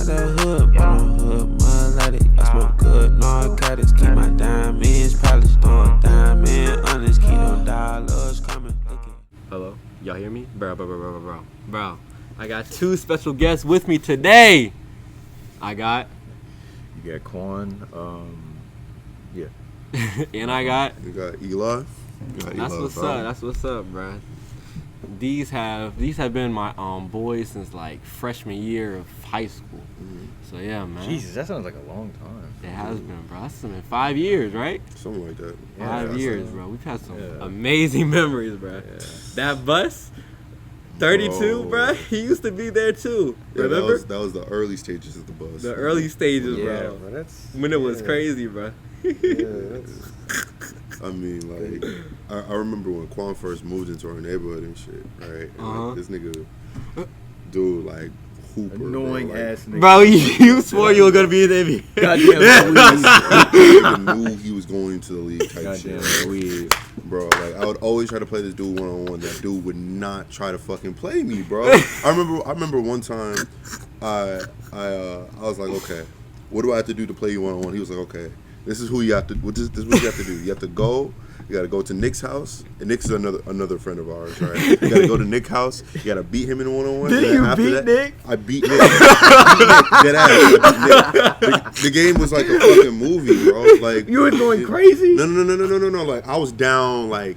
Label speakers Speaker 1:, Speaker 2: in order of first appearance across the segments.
Speaker 1: out the hood, on the hood, mud I smoke good, narcotics, keep my diamonds polished, throwing diamond honest, keep no dollars coming.
Speaker 2: Hello, y'all hear me? Bro. I got two special guests with me today. You got
Speaker 3: Quan, yeah.
Speaker 2: and I got...
Speaker 4: You got Eli.
Speaker 2: That's what's up, bro. These have been my boys since like freshman year of high school. Mm-hmm. So yeah, man.
Speaker 3: Jesus, that sounds like a long time.
Speaker 2: It has been, bro. That's been 5 years, right?
Speaker 4: Something like that.
Speaker 2: 5 years, bro. We've had some amazing memories, bro. Yeah. That bus, 32, bro. He used to be there too.
Speaker 4: Yeah,
Speaker 2: remember?
Speaker 4: That was the early stages of the bus.
Speaker 2: The early stages,
Speaker 3: yeah,
Speaker 2: bro.
Speaker 3: That's
Speaker 2: when it was crazy, bro.
Speaker 4: I mean, like, I remember when Quan first moved into our neighborhood and shit, right? And like, this nigga, dude, like, Hooper.
Speaker 3: Annoying
Speaker 4: bro,
Speaker 3: ass nigga.
Speaker 2: Bro, you swore you were going to be in the NBA.
Speaker 3: Goddamn
Speaker 4: nigga knew he was going to the league type shit.
Speaker 3: Weird.
Speaker 4: Bro, like, I would always try to play this dude one-on-one. That dude would not try to fucking play me, bro. I remember one time, I was like, okay, what do I have to do to play you one-on-one? He was like, okay. This is who you have to. This is what you have to do. You have to go. You got to go to Nick's house, and Nick's is another friend of ours, right? You got to go to Nick's house. You got to beat him in one-on-one.
Speaker 3: Did you beat Nick?
Speaker 4: I beat Nick. Dead ass. I beat Nick. The game was like a fucking movie, bro. Like
Speaker 3: you were going crazy.
Speaker 4: No. Like I was down. Like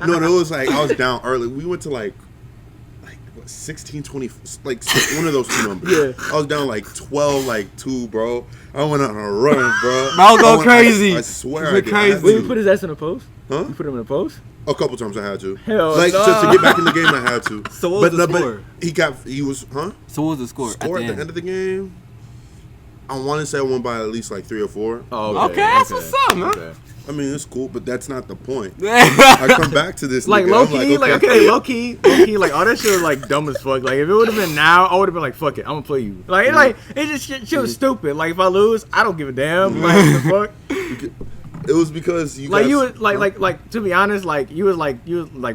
Speaker 4: no. It was like I was down early. We went to like 16, 20, like one of those two numbers.
Speaker 3: Yeah.
Speaker 4: I was down like 12, like 2, bro. I went on a run, bro.
Speaker 2: I was going crazy.
Speaker 4: I swear I did.
Speaker 2: Crazy.
Speaker 3: Wait, you put his ass in a post?
Speaker 4: Huh?
Speaker 3: You put him in a post?
Speaker 4: A couple times I had to.
Speaker 3: Hell
Speaker 4: like
Speaker 3: no.
Speaker 4: to get back in the game, I had to.
Speaker 2: So what was the score?
Speaker 4: So
Speaker 2: what was the score?
Speaker 4: Score at the end of the game? I want to say I won by at least like 3 or 4.
Speaker 2: Oh, okay. That's what's up, man.
Speaker 3: Okay.
Speaker 4: I mean, it's cool, but that's not the point. I come back to this
Speaker 3: like
Speaker 4: nigga,
Speaker 3: low key, like all that shit was like dumb as fuck. Like if it would have been now, I would have been like, fuck it, I'm gonna play you. Like it just shit was stupid. Like if I lose, I don't give a damn. Like what the fuck?
Speaker 4: It was because you
Speaker 3: like guys, you was like to be honest, like you was like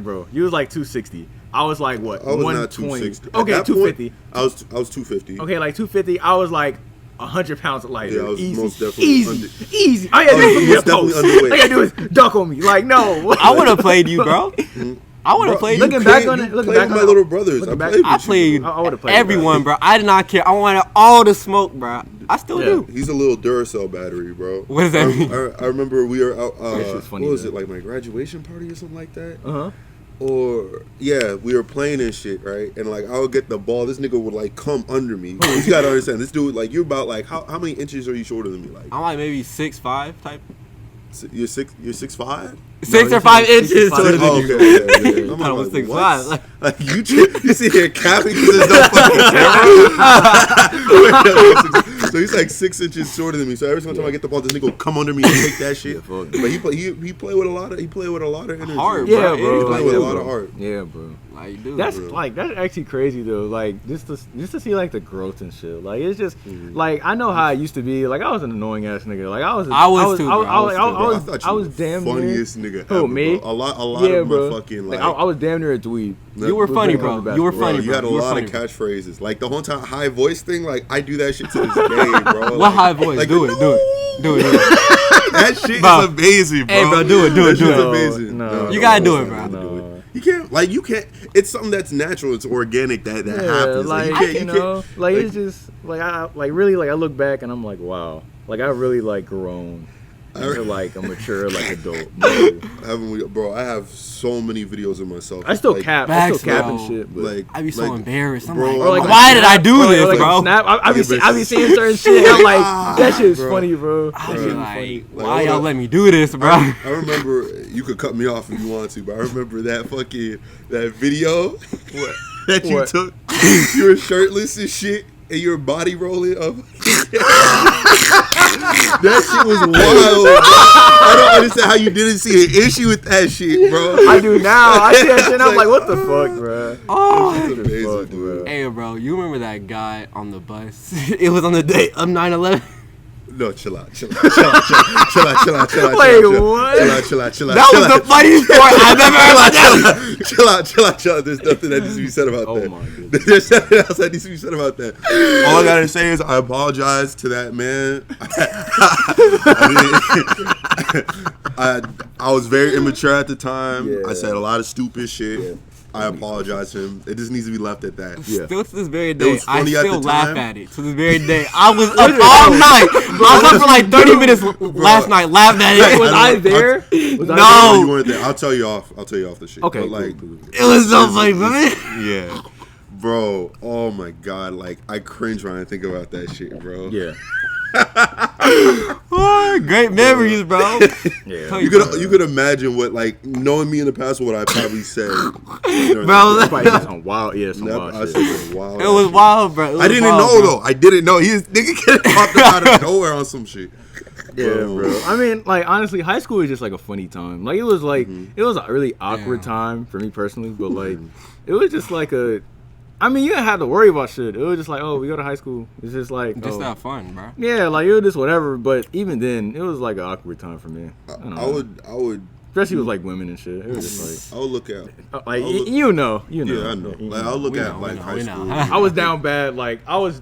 Speaker 3: bro, you was like 260. I was like what?
Speaker 4: I was not 260.
Speaker 3: Okay, 250.
Speaker 4: I was 250.
Speaker 3: Okay, like 250. I was like 100 pounds lighter.
Speaker 4: Yeah, I was
Speaker 3: easy.
Speaker 4: most definitely
Speaker 3: easy. All you gotta do is underweight. All you gotta do is dunk on me. Like no.
Speaker 2: I would have played you, bro. I would have played you.
Speaker 3: Looking back on it,
Speaker 4: my little brothers. I
Speaker 2: played everyone, bro. I did not care. I wanted all the smoke, bro. I still do.
Speaker 4: He's a little Duracell battery, bro.
Speaker 2: What does that mean?
Speaker 4: I remember we were out.
Speaker 3: Funny,
Speaker 4: what was it, like my graduation party or something like that?
Speaker 3: Uh-huh.
Speaker 4: Or we were playing and shit, right? And like I would get the ball, this nigga would like come under me. You gotta understand, this dude, like you're about like how many inches are you shorter than me? Like
Speaker 2: I'm like maybe 6'5" type.
Speaker 4: You're 6'5"?
Speaker 2: 6 or 5 inches shorter than you.
Speaker 4: Okay, yeah.
Speaker 2: I'm like 6'5".
Speaker 4: Like you sit here capping because there's no fucking camera. So he's like 6 inches shorter than me. So every single time I get the ball, this nigga will come under me and take that shit. But he play with a lot of energy.
Speaker 2: Heart,
Speaker 3: yeah,
Speaker 2: bro.
Speaker 4: He play with a lot of heart.
Speaker 3: Yeah, bro.
Speaker 2: Like, dude,
Speaker 3: that's
Speaker 2: bro.
Speaker 3: like that's actually crazy though. Like just to see like the growth and shit. Like it's just like I know how I used to be. Like I was an annoying ass nigga. Like I was damn near
Speaker 4: funniest nigga ever.
Speaker 3: Who, me?
Speaker 4: Bro. A lot
Speaker 3: yeah,
Speaker 4: of
Speaker 3: bro.
Speaker 4: my fucking
Speaker 3: like I was damn near a dweeb.
Speaker 2: You were funny, bro. You were funny, bro.
Speaker 4: You had a lot of catchphrases. Like the whole time high voice thing. Like I do that shit to this day, bro.
Speaker 2: What high voice?
Speaker 4: Like,
Speaker 2: do it.
Speaker 4: That shit is amazing, bro.
Speaker 2: Hey, bro, do it.
Speaker 4: It's amazing.
Speaker 3: No,
Speaker 2: you gotta do it, bro.
Speaker 4: No. You can't. It's something that's natural. It's organic. That happens.
Speaker 3: Like you know, like it's just like I really like I look back and I'm like, wow. Like I really like grown. Into like a mature like adult.
Speaker 4: Bro, I have so many videos of myself.
Speaker 3: I still cap and shit. But
Speaker 4: like
Speaker 2: I be so embarrassed. I'm
Speaker 4: bro,
Speaker 2: like, why did I do this, bro?
Speaker 3: I be seeing certain shit. I'm like, that shit is funny, bro.
Speaker 2: I be like, why y'all let me do this, bro?
Speaker 4: I remember, you could cut me off if you want to, but I remember that video that you took. You were shirtless and shit. And your body rolling up. That shit was wild, bro. I don't understand how you didn't see an issue with that shit, bro.
Speaker 3: I do now. I see that shit and I'm like, what the fuck, bro?
Speaker 2: Oh,
Speaker 4: that's amazing, dude.
Speaker 2: Hey, bro, you remember that guy on the bus? It was on the day of 9/11.
Speaker 4: No, chill out. Wait,
Speaker 3: what?
Speaker 2: That was the funniest part I've ever heard.
Speaker 4: Chill out. There's nothing that needs to be said about that.
Speaker 3: Oh my goodness.
Speaker 4: There's nothing else that needs to be said about that. All I gotta say is I apologize to that man. I was very immature at the time.
Speaker 3: Yeah.
Speaker 4: I said a lot of stupid shit. Yeah. I apologize to him. It just needs to be left at that.
Speaker 3: Yeah.
Speaker 2: Still to this very day,
Speaker 4: was
Speaker 2: I
Speaker 4: funny at
Speaker 2: still
Speaker 4: the
Speaker 2: laugh
Speaker 4: time.
Speaker 2: at it. To this very day, I was up all night. I was up for like 30 minutes last night laughing at it.
Speaker 3: Was I there? Was I
Speaker 2: No.
Speaker 4: You weren't there. I'll tell you off the shit.
Speaker 3: Okay,
Speaker 4: But like,
Speaker 3: cool.
Speaker 2: It was so funny, man.
Speaker 4: yeah, bro. Oh my god, like I cringe when I think about that shit, bro.
Speaker 3: Yeah.
Speaker 2: Oh, great memories, bro.
Speaker 3: Yeah.
Speaker 4: You could imagine what, like, knowing me in the past, what I probably said.
Speaker 2: Bro,
Speaker 3: Probably some wild, wild
Speaker 4: I
Speaker 3: shit.
Speaker 4: said some wild.
Speaker 2: it was wild, bro.
Speaker 4: I didn't know though. I didn't know. Nigga popped up out of nowhere on some shit.
Speaker 3: Yeah, bro. I mean, like, honestly, high school was just like a funny time. Like, it was like, it was a really awkward time for me personally, but like, it was just like I mean, you didn't have to worry about shit. It was just like, oh, we go to high school. It's just like,
Speaker 2: Just have fun, bro.
Speaker 3: yeah, like, it was just whatever. But even then, it was like an awkward time for me. I don't know.
Speaker 4: I would.
Speaker 3: Especially with like women and shit. It was just
Speaker 4: I would look at.
Speaker 3: like, you know.
Speaker 4: Yeah, I know. Like I'll look at like high school.
Speaker 3: I was down bad. Like I was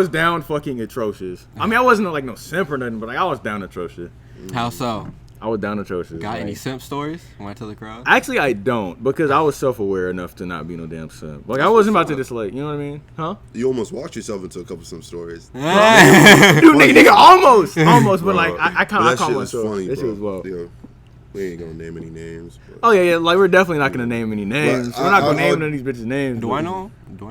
Speaker 3: down fucking atrocious. I mean, I wasn't like no simp or nothing, but like I was down atrocious.
Speaker 2: How so?
Speaker 3: I was down atrocious.
Speaker 2: Got
Speaker 3: like,
Speaker 2: any simp stories? Want to tell the crowd?
Speaker 3: Actually, I don't, because I was self-aware enough to not be no damn simp. Like I wasn't about to just like, you know what I mean? Huh?
Speaker 4: You almost walked yourself into a couple of some stories.
Speaker 3: Dude, nigga, almost, but like I
Speaker 4: But
Speaker 3: caught
Speaker 4: that shit was
Speaker 3: myself.
Speaker 4: funny,
Speaker 3: That shit
Speaker 4: bro.
Speaker 3: was wild.
Speaker 4: Yo, we ain't gonna name any names. But.
Speaker 3: Oh yeah, like we're definitely not gonna name any names.
Speaker 4: Like,
Speaker 3: We're not gonna
Speaker 4: I-
Speaker 3: name none of these bitches' names.
Speaker 2: Do
Speaker 3: but-
Speaker 2: I know?
Speaker 4: You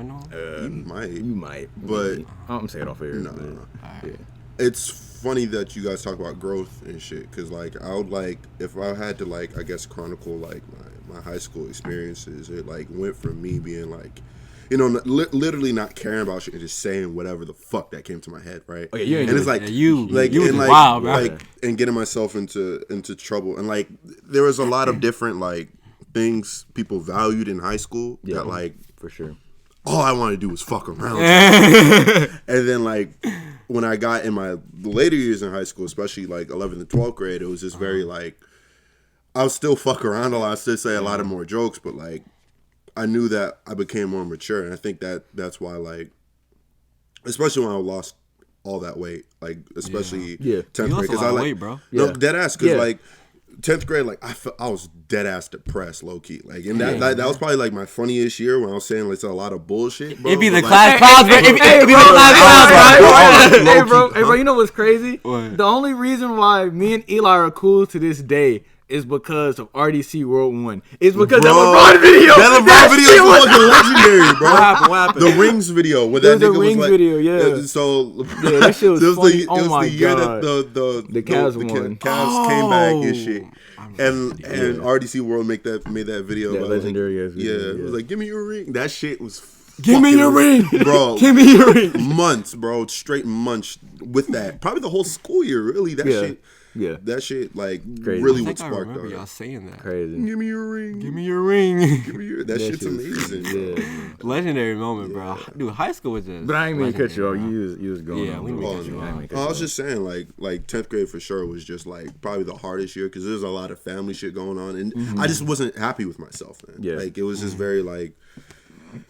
Speaker 3: You might,
Speaker 4: But-
Speaker 3: I'm saying it off air.
Speaker 4: No.
Speaker 3: Yeah.
Speaker 4: It's funny that you guys talk about growth and shit, because like I would like, if I had to like, I guess chronicle like my high school experiences, it like went from me being like, you know, literally not caring about shit and just saying whatever the fuck that came to my head, right?
Speaker 3: Oh, yeah, you ain't
Speaker 4: and it's
Speaker 3: doing
Speaker 4: like
Speaker 2: you
Speaker 4: like
Speaker 2: was
Speaker 4: and like
Speaker 2: wild, bro.
Speaker 4: like and getting myself into trouble, and like there was a lot of different like things people valued in high school that like
Speaker 3: for sure.
Speaker 4: all I wanted to do was fuck around. And then like when I got in my later years in high school, especially like 11th and 12th grade, it was just very like, I would still fuck around a lot. I still say a lot of more jokes, but like I knew that I became more mature. And I think that's why, like, especially when I lost all that weight, like especially 10th grade.
Speaker 2: Because
Speaker 4: I like,
Speaker 2: weight, bro.
Speaker 4: No, dead ass. Because
Speaker 3: Yeah.
Speaker 4: like 10th grade, like I was dead ass depressed, low key. Like, and that was probably like my funniest year when I was saying like a lot of bullshit. Bro.
Speaker 2: It'd be the
Speaker 4: But,
Speaker 2: class clowns, bro. It'd be the class clowns, bro.
Speaker 3: Hey, bro, you know what's crazy?
Speaker 2: What?
Speaker 3: The only reason why me and Eli are cool to this day is because of RDC World 1. It's because that
Speaker 4: Bro,
Speaker 3: LeBron video.
Speaker 4: That LeBron video
Speaker 3: shit
Speaker 4: is
Speaker 3: was-
Speaker 4: fucking legendary, bro.
Speaker 2: What happened?
Speaker 4: The Rings video, where
Speaker 3: There
Speaker 4: that
Speaker 3: was a
Speaker 4: nigga was
Speaker 3: Rings
Speaker 4: like,
Speaker 3: video, yeah.
Speaker 4: So
Speaker 3: Yeah, that shit was
Speaker 4: it
Speaker 3: funny.
Speaker 4: it
Speaker 3: Oh
Speaker 4: was
Speaker 3: my
Speaker 4: the year
Speaker 3: God.
Speaker 4: that the
Speaker 3: Cavs won.
Speaker 4: Cavs came back and
Speaker 2: Oh.
Speaker 4: shit. And RDC World made that video.
Speaker 3: That
Speaker 4: about,
Speaker 3: legendary
Speaker 4: like,
Speaker 3: ass video,
Speaker 4: Yeah, it was
Speaker 3: yeah.
Speaker 4: like, give me your ring. That shit was.
Speaker 2: Give me
Speaker 4: fucking-
Speaker 2: your ring.
Speaker 4: bro.
Speaker 2: Give me your ring.
Speaker 4: Months, bro, straight months with that. Probably the whole school year, really. That
Speaker 3: Yeah.
Speaker 4: shit.
Speaker 3: Yeah.
Speaker 4: That shit, like,
Speaker 3: Crazy.
Speaker 4: really
Speaker 2: I
Speaker 4: would
Speaker 2: think I
Speaker 4: spark
Speaker 2: remember
Speaker 4: that.
Speaker 2: y'all saying that.
Speaker 3: Crazy.
Speaker 4: Give me your ring.
Speaker 2: Give me your ring.
Speaker 4: Give me your. That shit's
Speaker 3: shit was
Speaker 4: amazing.
Speaker 3: crazy,
Speaker 4: bro.
Speaker 3: yeah.
Speaker 2: Legendary moment, bro. Dude, high school was just.
Speaker 3: But I ain't mean to cut you off.
Speaker 2: legendary,
Speaker 3: You was going
Speaker 2: Yeah,
Speaker 3: on.
Speaker 2: we
Speaker 3: bro.
Speaker 2: didn't
Speaker 4: Oh,
Speaker 2: cut you
Speaker 4: no.
Speaker 2: off.
Speaker 3: I ain't mean to cut
Speaker 4: I
Speaker 3: you
Speaker 4: was
Speaker 3: off.
Speaker 4: just saying, like 10th grade for sure was just like probably the hardest year because there's a lot of family shit going on, and I just wasn't happy with myself, man.
Speaker 3: Yeah.
Speaker 4: Like it was just very like,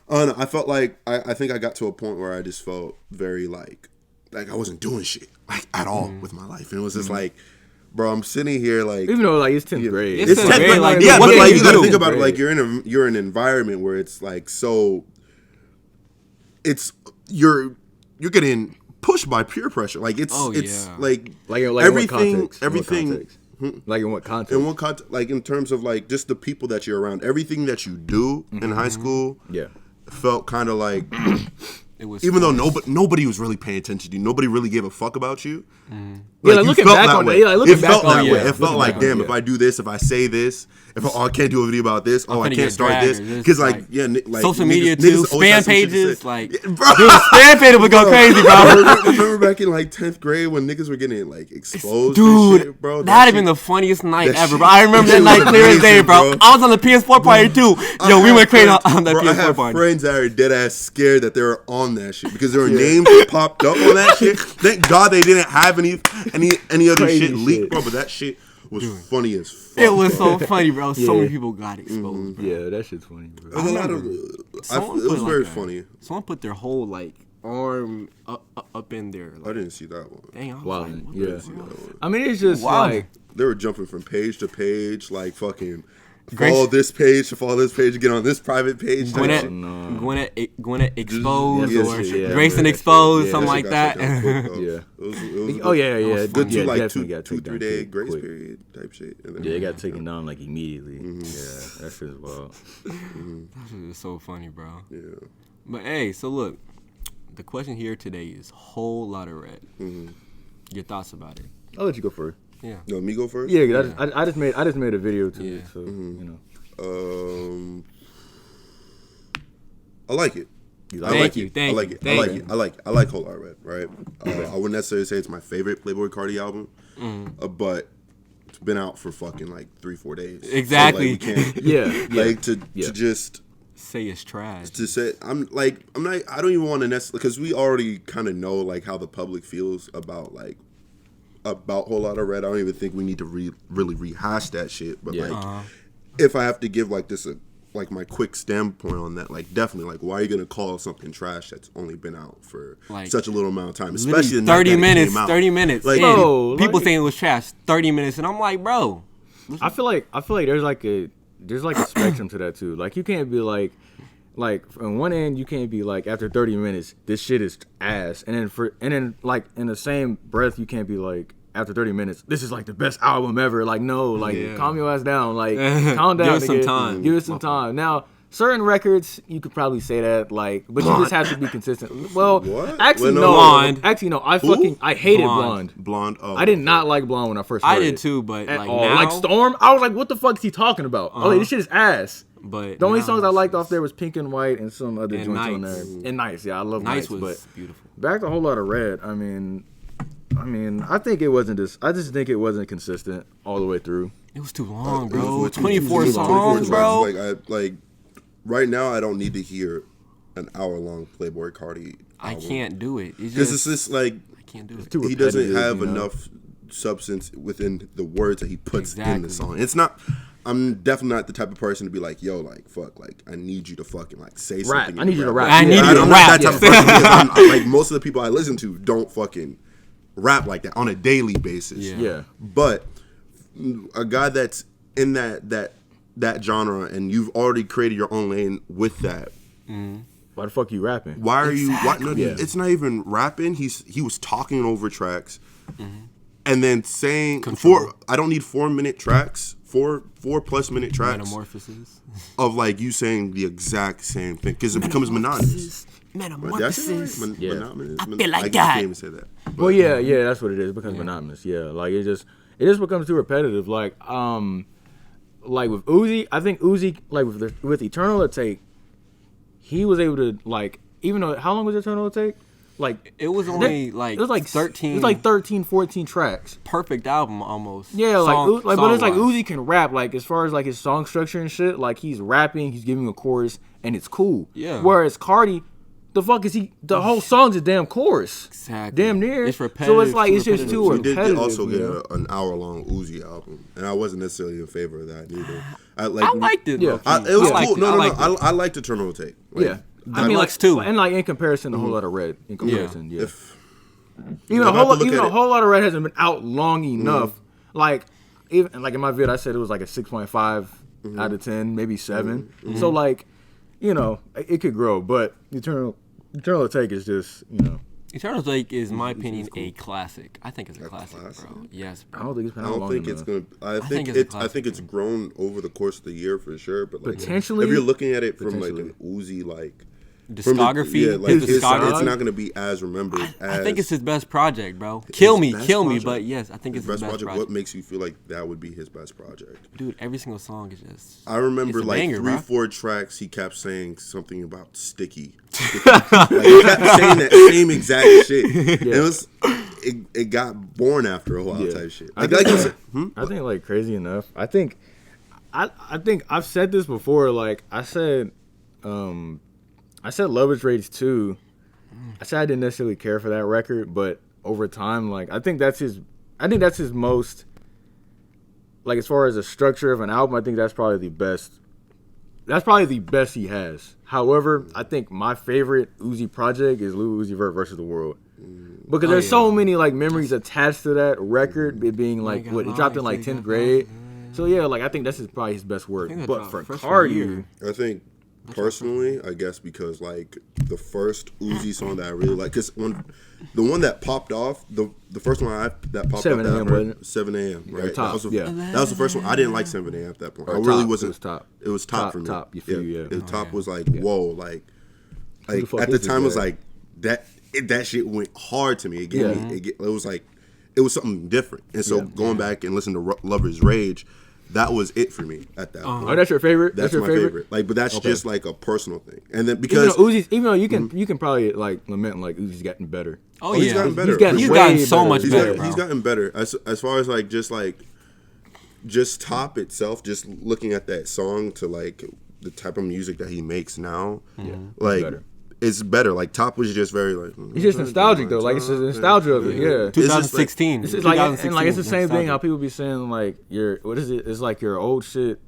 Speaker 4: I don't know. I felt like I think I got to a point where I just felt very like I wasn't doing shit like at all with my life, and it was just like, bro, I'm sitting here like.
Speaker 3: Even though like it's 10th grade.
Speaker 2: It's 10th grade, like,
Speaker 4: yeah,
Speaker 2: what
Speaker 4: but
Speaker 2: can
Speaker 4: like
Speaker 2: you
Speaker 4: you gotta
Speaker 2: do?
Speaker 4: think about it. Like you're in an environment where it's like so. It's you're getting pushed by peer pressure. Like it's
Speaker 2: Oh,
Speaker 4: it's
Speaker 2: yeah.
Speaker 4: like
Speaker 3: everything.
Speaker 4: everything.
Speaker 3: Like in what context?
Speaker 4: In what context? Like in terms of like just the people that you're around, everything that you do in high school,
Speaker 3: Yeah.
Speaker 4: felt kind of like.
Speaker 2: It was
Speaker 4: Even though nobody was really paying attention to you, nobody really gave a fuck about you.
Speaker 3: Yeah, like
Speaker 4: you
Speaker 3: looking
Speaker 4: felt
Speaker 3: back
Speaker 4: that
Speaker 3: on
Speaker 4: way.
Speaker 3: it, like, looking
Speaker 4: it
Speaker 3: back
Speaker 4: felt
Speaker 3: on
Speaker 4: that
Speaker 3: it,
Speaker 4: way.
Speaker 3: yeah.
Speaker 4: It felt
Speaker 3: Looking
Speaker 4: like,
Speaker 3: back on
Speaker 4: damn,
Speaker 3: it,
Speaker 4: if
Speaker 3: yeah.
Speaker 4: I do this, if I say this, I can't do a video about this, I
Speaker 2: finna
Speaker 4: can't
Speaker 2: get
Speaker 4: start
Speaker 2: dragged
Speaker 4: this,
Speaker 2: or this,
Speaker 4: because like
Speaker 2: like,
Speaker 4: like
Speaker 2: social
Speaker 4: niggas-
Speaker 2: media
Speaker 4: niggas
Speaker 2: too,
Speaker 4: always have
Speaker 2: spam
Speaker 4: some shit to
Speaker 2: pages,
Speaker 4: say.
Speaker 2: like,
Speaker 4: Yeah, bro.
Speaker 2: dude, spam pages would go crazy, bro.
Speaker 4: Remember back in like 10th grade when niggas were getting like exposed,
Speaker 2: Dude,
Speaker 4: and shit, bro.
Speaker 2: that'd have been the funniest night
Speaker 4: that
Speaker 2: ever,
Speaker 4: shit-
Speaker 2: bro. I remember
Speaker 4: that
Speaker 2: that
Speaker 4: shit
Speaker 2: night
Speaker 4: was
Speaker 2: clear as day,
Speaker 4: amazing,
Speaker 2: bro.
Speaker 4: bro.
Speaker 2: I was on the PS4 party too. Yo, we went crazy on that
Speaker 4: I
Speaker 2: PS4
Speaker 4: have
Speaker 2: party.
Speaker 4: friends that are dead ass scared that they're on on that shit because there were names that popped up on that shit. Thank God they didn't have any other
Speaker 3: Crazy
Speaker 4: shit leaked,
Speaker 3: shit.
Speaker 4: bro. But that shit was funny as fuck.
Speaker 2: It was
Speaker 4: bro.
Speaker 2: so funny, bro. So
Speaker 3: Yeah.
Speaker 2: many people got exposed, bro.
Speaker 3: Yeah, that shit's funny, bro.
Speaker 4: There was a lot of.
Speaker 2: Someone
Speaker 4: It was
Speaker 2: put,
Speaker 4: very
Speaker 2: like,
Speaker 4: funny.
Speaker 2: Someone put their whole like arm up in there.
Speaker 4: I
Speaker 2: Like,
Speaker 4: didn't see that one.
Speaker 2: dang, I was
Speaker 3: Wow,
Speaker 2: like, what
Speaker 3: yeah.
Speaker 2: the fuck?
Speaker 3: I mean, it's just
Speaker 2: Wow.
Speaker 3: like,
Speaker 4: They were jumping from page to page, like fucking
Speaker 2: Grace-
Speaker 4: follow this page to follow this page to get on this private page. type
Speaker 2: Gwinnett,
Speaker 4: shit.
Speaker 3: no.
Speaker 2: Gwinnett exposed
Speaker 4: Yeah,
Speaker 2: or
Speaker 4: shit, yeah,
Speaker 2: Grayson
Speaker 4: man,
Speaker 2: exposed,
Speaker 3: yeah,
Speaker 2: something
Speaker 4: That
Speaker 2: like
Speaker 4: shit got
Speaker 2: that.
Speaker 4: shut down quick, though.
Speaker 3: Yeah.
Speaker 4: It was
Speaker 3: Oh yeah, yeah,
Speaker 2: was
Speaker 3: good,
Speaker 2: funny.
Speaker 3: yeah,
Speaker 4: like
Speaker 3: definitely got taken
Speaker 4: 2-3
Speaker 3: down
Speaker 4: day
Speaker 3: quick,
Speaker 4: grace
Speaker 3: quick.
Speaker 4: period type shit. And then,
Speaker 3: Yeah, it got taken down like immediately. Yeah, that shit is wild.
Speaker 2: That shit is so funny, bro.
Speaker 4: Yeah.
Speaker 2: But hey, so look, the question here today is whole lot of red. Your thoughts about it?
Speaker 3: I'll let you go first.
Speaker 2: Yeah.
Speaker 4: No, me go first.
Speaker 3: Yeah, 'cause I just made a video to
Speaker 2: Yeah.
Speaker 3: it, so you know.
Speaker 4: I like it.
Speaker 3: You
Speaker 4: I
Speaker 3: like
Speaker 2: Thank
Speaker 4: like
Speaker 2: you,
Speaker 4: it.
Speaker 2: thank
Speaker 4: I like
Speaker 2: you,
Speaker 4: it.
Speaker 2: thank
Speaker 4: I like
Speaker 2: you.
Speaker 4: it. I like Whole Lotta Red, right? I wouldn't necessarily say it's my favorite Playboi Carti album, but it's been out for fucking like 3-4 days. So,
Speaker 2: Exactly.
Speaker 4: like, we can't,
Speaker 3: Yeah, yeah.
Speaker 4: like to
Speaker 3: Yeah.
Speaker 4: just
Speaker 2: Say it's trash.
Speaker 4: to say I'm not. I don't even want to necessarily because we already kind of know like how the public feels about Whole Lotta Red. I don't even think we need to really rehash that shit. But
Speaker 3: Yeah.
Speaker 4: like, if I have to give like this my quick standpoint on that, like definitely like why are you gonna call something trash that's only been out for
Speaker 2: Like,
Speaker 4: such a little amount of time,
Speaker 2: Literally
Speaker 4: especially the night
Speaker 2: 30
Speaker 4: that it
Speaker 2: minutes.
Speaker 4: came out.
Speaker 2: 30 minutes.
Speaker 4: Like,
Speaker 2: in.
Speaker 3: Bro,
Speaker 2: People
Speaker 3: like-
Speaker 2: saying it was trash. 30 minutes, and I'm like, bro.
Speaker 3: I feel like there's like a spectrum to that too. Like you can't be like on one end you can't be like after 30 minutes this shit is ass, and then like in the same breath you can't be like after 30 minutes this is like the best album ever. Like no, like
Speaker 2: Yeah.
Speaker 3: calm your ass down. Like calm down.
Speaker 2: Give it some
Speaker 3: nigga.
Speaker 2: time.
Speaker 3: Give it some time. Now certain records you could probably say that like, but you just have to be consistent. Well,
Speaker 4: What?
Speaker 3: actually
Speaker 4: Well,
Speaker 3: no.
Speaker 2: Blonde.
Speaker 3: Actually no. I
Speaker 2: Blonde.
Speaker 3: hated Blonde.
Speaker 4: Blonde. Oh,
Speaker 3: I did not like Blonde when I first heard
Speaker 2: I did
Speaker 3: it.
Speaker 2: too, but
Speaker 3: At
Speaker 2: like
Speaker 3: all.
Speaker 2: now,
Speaker 3: Like Storm, I was like, what the fuck is he talking about? Oh, this shit is ass.
Speaker 2: but
Speaker 3: The only
Speaker 2: now
Speaker 3: songs I
Speaker 2: it's
Speaker 3: liked
Speaker 2: just-
Speaker 3: off there was Pink and White and some other
Speaker 2: And
Speaker 3: joints on
Speaker 2: Nights.
Speaker 3: there. And Nice, yeah, I love
Speaker 2: Nice
Speaker 3: Nice.
Speaker 2: was
Speaker 3: But
Speaker 2: beautiful.
Speaker 3: back to a whole lot of Red. I mean, I think it wasn't this. I just think it wasn't consistent all the way through.
Speaker 2: It was too long,
Speaker 4: It was
Speaker 2: bro.
Speaker 4: way too-
Speaker 2: 24
Speaker 4: it was 24
Speaker 2: songs, bro.
Speaker 4: Like right now, I don't need to hear an hour-long Playboi Carti.
Speaker 2: I can't do it. It's
Speaker 4: Because
Speaker 2: just
Speaker 4: it's just like
Speaker 2: I can't do it.
Speaker 3: Too
Speaker 4: he doesn't
Speaker 3: repetitive,
Speaker 4: have
Speaker 3: you know?
Speaker 4: enough substance within the words that he puts in
Speaker 2: Exactly.
Speaker 4: the song. It's not. I'm definitely not the type of person to be like, yo, like fuck, like I need you to fucking like say
Speaker 3: Rap.
Speaker 4: something.
Speaker 3: I
Speaker 4: in
Speaker 3: need
Speaker 4: the
Speaker 3: you to rap.
Speaker 2: I need you to
Speaker 4: I'm
Speaker 2: rap.
Speaker 4: not that type of person because like most of the people I listen to don't fucking rap like that on a daily basis.
Speaker 2: Yeah.
Speaker 3: Yeah.
Speaker 4: But a guy that's in that genre and you've already created your own lane with that.
Speaker 3: Why the fuck you rapping?
Speaker 4: Why are you? Why, no,
Speaker 3: Yeah.
Speaker 4: It's not even rapping. He was talking over tracks, and then saying I don't need 4-minute tracks, 4+ minute tracks
Speaker 2: Metamorphosis.
Speaker 4: of like you saying the exact same thing because it becomes monotonous. But that's it,
Speaker 2: Metamorphosis.
Speaker 4: right?
Speaker 3: Yeah.
Speaker 4: Monotonous.
Speaker 2: I feel like
Speaker 4: I
Speaker 2: God.
Speaker 4: can't even say that.
Speaker 3: Well, yeah, that's what it is. It becomes monotonous. Yeah, like it just becomes too repetitive. Like with Uzi, I think Uzi like with Eternal Take, he was able to like even though how long was Eternal Take? Like
Speaker 2: It was only like
Speaker 3: it was like
Speaker 2: 13.
Speaker 3: It was like 13, 14 tracks.
Speaker 2: perfect album almost.
Speaker 3: Yeah,
Speaker 2: Song-
Speaker 3: but it's like
Speaker 2: song-wise.
Speaker 3: Uzi can rap. Like as far as like his song structure and shit, like he's rapping, he's giving a chorus, and it's cool.
Speaker 2: Yeah.
Speaker 3: Whereas Cardi, the fuck is he? The whole song's a damn chorus.
Speaker 2: Exactly.
Speaker 3: Damn near.
Speaker 2: It's
Speaker 3: So
Speaker 2: repetitive.
Speaker 3: it's like it's just too
Speaker 4: We did
Speaker 3: repetitive.
Speaker 4: also get
Speaker 3: you know?
Speaker 4: an hour-long Uzi album, and I wasn't necessarily in favor of that either.
Speaker 2: I liked it.
Speaker 3: Yeah.
Speaker 2: low-key.
Speaker 4: It was
Speaker 2: I liked
Speaker 4: cool.
Speaker 2: it.
Speaker 4: No,
Speaker 2: I
Speaker 4: no,
Speaker 2: liked
Speaker 4: no.
Speaker 2: it.
Speaker 4: I liked Eternal Take. Like,
Speaker 3: Yeah.
Speaker 2: I mean, like too.
Speaker 3: And like in comparison, a whole lot of Red. In comparison, yeah.
Speaker 4: If
Speaker 3: Even
Speaker 4: I'm
Speaker 3: a
Speaker 4: about to
Speaker 3: whole
Speaker 4: look at it.
Speaker 3: lot of Red hasn't been out long enough. Like even like in my vid, I said it was like a 6.5 out of 10, maybe 7. So like, you know, it could grow, but Eternal Take is just
Speaker 2: Eternal Take is, in my opinion, a classic. I think it's a classic,
Speaker 4: classic?
Speaker 2: bro. Yes,
Speaker 3: I
Speaker 2: bro.
Speaker 3: don't think it's been
Speaker 4: I
Speaker 3: out
Speaker 4: don't
Speaker 3: long
Speaker 4: think
Speaker 3: enough.
Speaker 4: it's gonna. I think
Speaker 2: it's a
Speaker 4: it's. I think it's grown over the course of the year for sure. But like,
Speaker 3: Potentially-
Speaker 4: if you're looking at it from like
Speaker 3: potentially.
Speaker 4: an Uzi like
Speaker 2: Discography.
Speaker 4: yeah, like
Speaker 2: his
Speaker 4: it's
Speaker 2: discography.
Speaker 4: not gonna be as remembered.
Speaker 2: I think
Speaker 4: as
Speaker 2: it's his best project, bro. Kill me,
Speaker 4: best
Speaker 2: kill me,
Speaker 4: project?
Speaker 2: but yes, I think
Speaker 4: his
Speaker 2: it's his
Speaker 4: best
Speaker 2: best
Speaker 4: project. What makes you feel like that would be his best project?
Speaker 2: Dude, every single song is just.
Speaker 4: I remember
Speaker 2: It's a
Speaker 4: like
Speaker 2: banger,
Speaker 4: 3-4 tracks. He kept saying something about sticky. Like, he kept saying that same exact shit. And it was. It got boring after a while.
Speaker 3: Yeah.
Speaker 4: Type shit.
Speaker 3: I
Speaker 4: Like,
Speaker 3: think-
Speaker 4: I said,
Speaker 3: I think like crazy enough. I think I've said this before. Like I said Love Is Rage 2 I said I didn't necessarily care for that record, but over time, like I think that's his most, like, as far as the structure of an album, I think that's probably the best. That's probably the best he has. However, I think my favorite Uzi project is Lil Uzi Vert versus the World. Because there's so many like memories attached to that record, it being like it dropped in like 10th grade. So yeah, like I think this is probably his best work. But for Cardi,
Speaker 4: I think personally, I guess because like the first Uzi song that I really like, because the one that popped off, the first one that popped
Speaker 3: 7
Speaker 4: off,
Speaker 3: a.m., wasn't it?
Speaker 4: 7 a.m. Right?
Speaker 3: Top,
Speaker 4: that was the first one. I didn't like 7 a.m. at that point. I
Speaker 3: Top,
Speaker 4: really wasn't.
Speaker 3: It was top.
Speaker 4: It was top for me.
Speaker 3: Top, you feel, yeah.
Speaker 4: Top was like whoa, like
Speaker 3: the fuck
Speaker 4: at the
Speaker 3: is this
Speaker 4: time it was
Speaker 3: guy?
Speaker 4: like that shit went hard to me. It gave me. It was like it was something different. And so going back and listening to Lover's Rage, that was it for me at that point.
Speaker 3: Oh, that's your favorite?
Speaker 4: That's
Speaker 3: your
Speaker 4: my favorite. Like, but that's just like a personal thing. And then because
Speaker 3: even though you can probably like lament like Uzi's gotten better.
Speaker 2: Oh
Speaker 4: he's
Speaker 2: yeah,
Speaker 4: gotten better.
Speaker 2: He's gotten so much
Speaker 4: He's
Speaker 2: better.
Speaker 4: gotten better. As far as like just Top itself, just looking at that song to like the type of music that he makes now, like it's better. Like Top was just very like
Speaker 3: it's just nostalgic though. Like it's just nostalgia of it. Yeah,
Speaker 2: 2016.
Speaker 3: It's like and like it's the same thing how people be saying like what is it? It's like your old shit.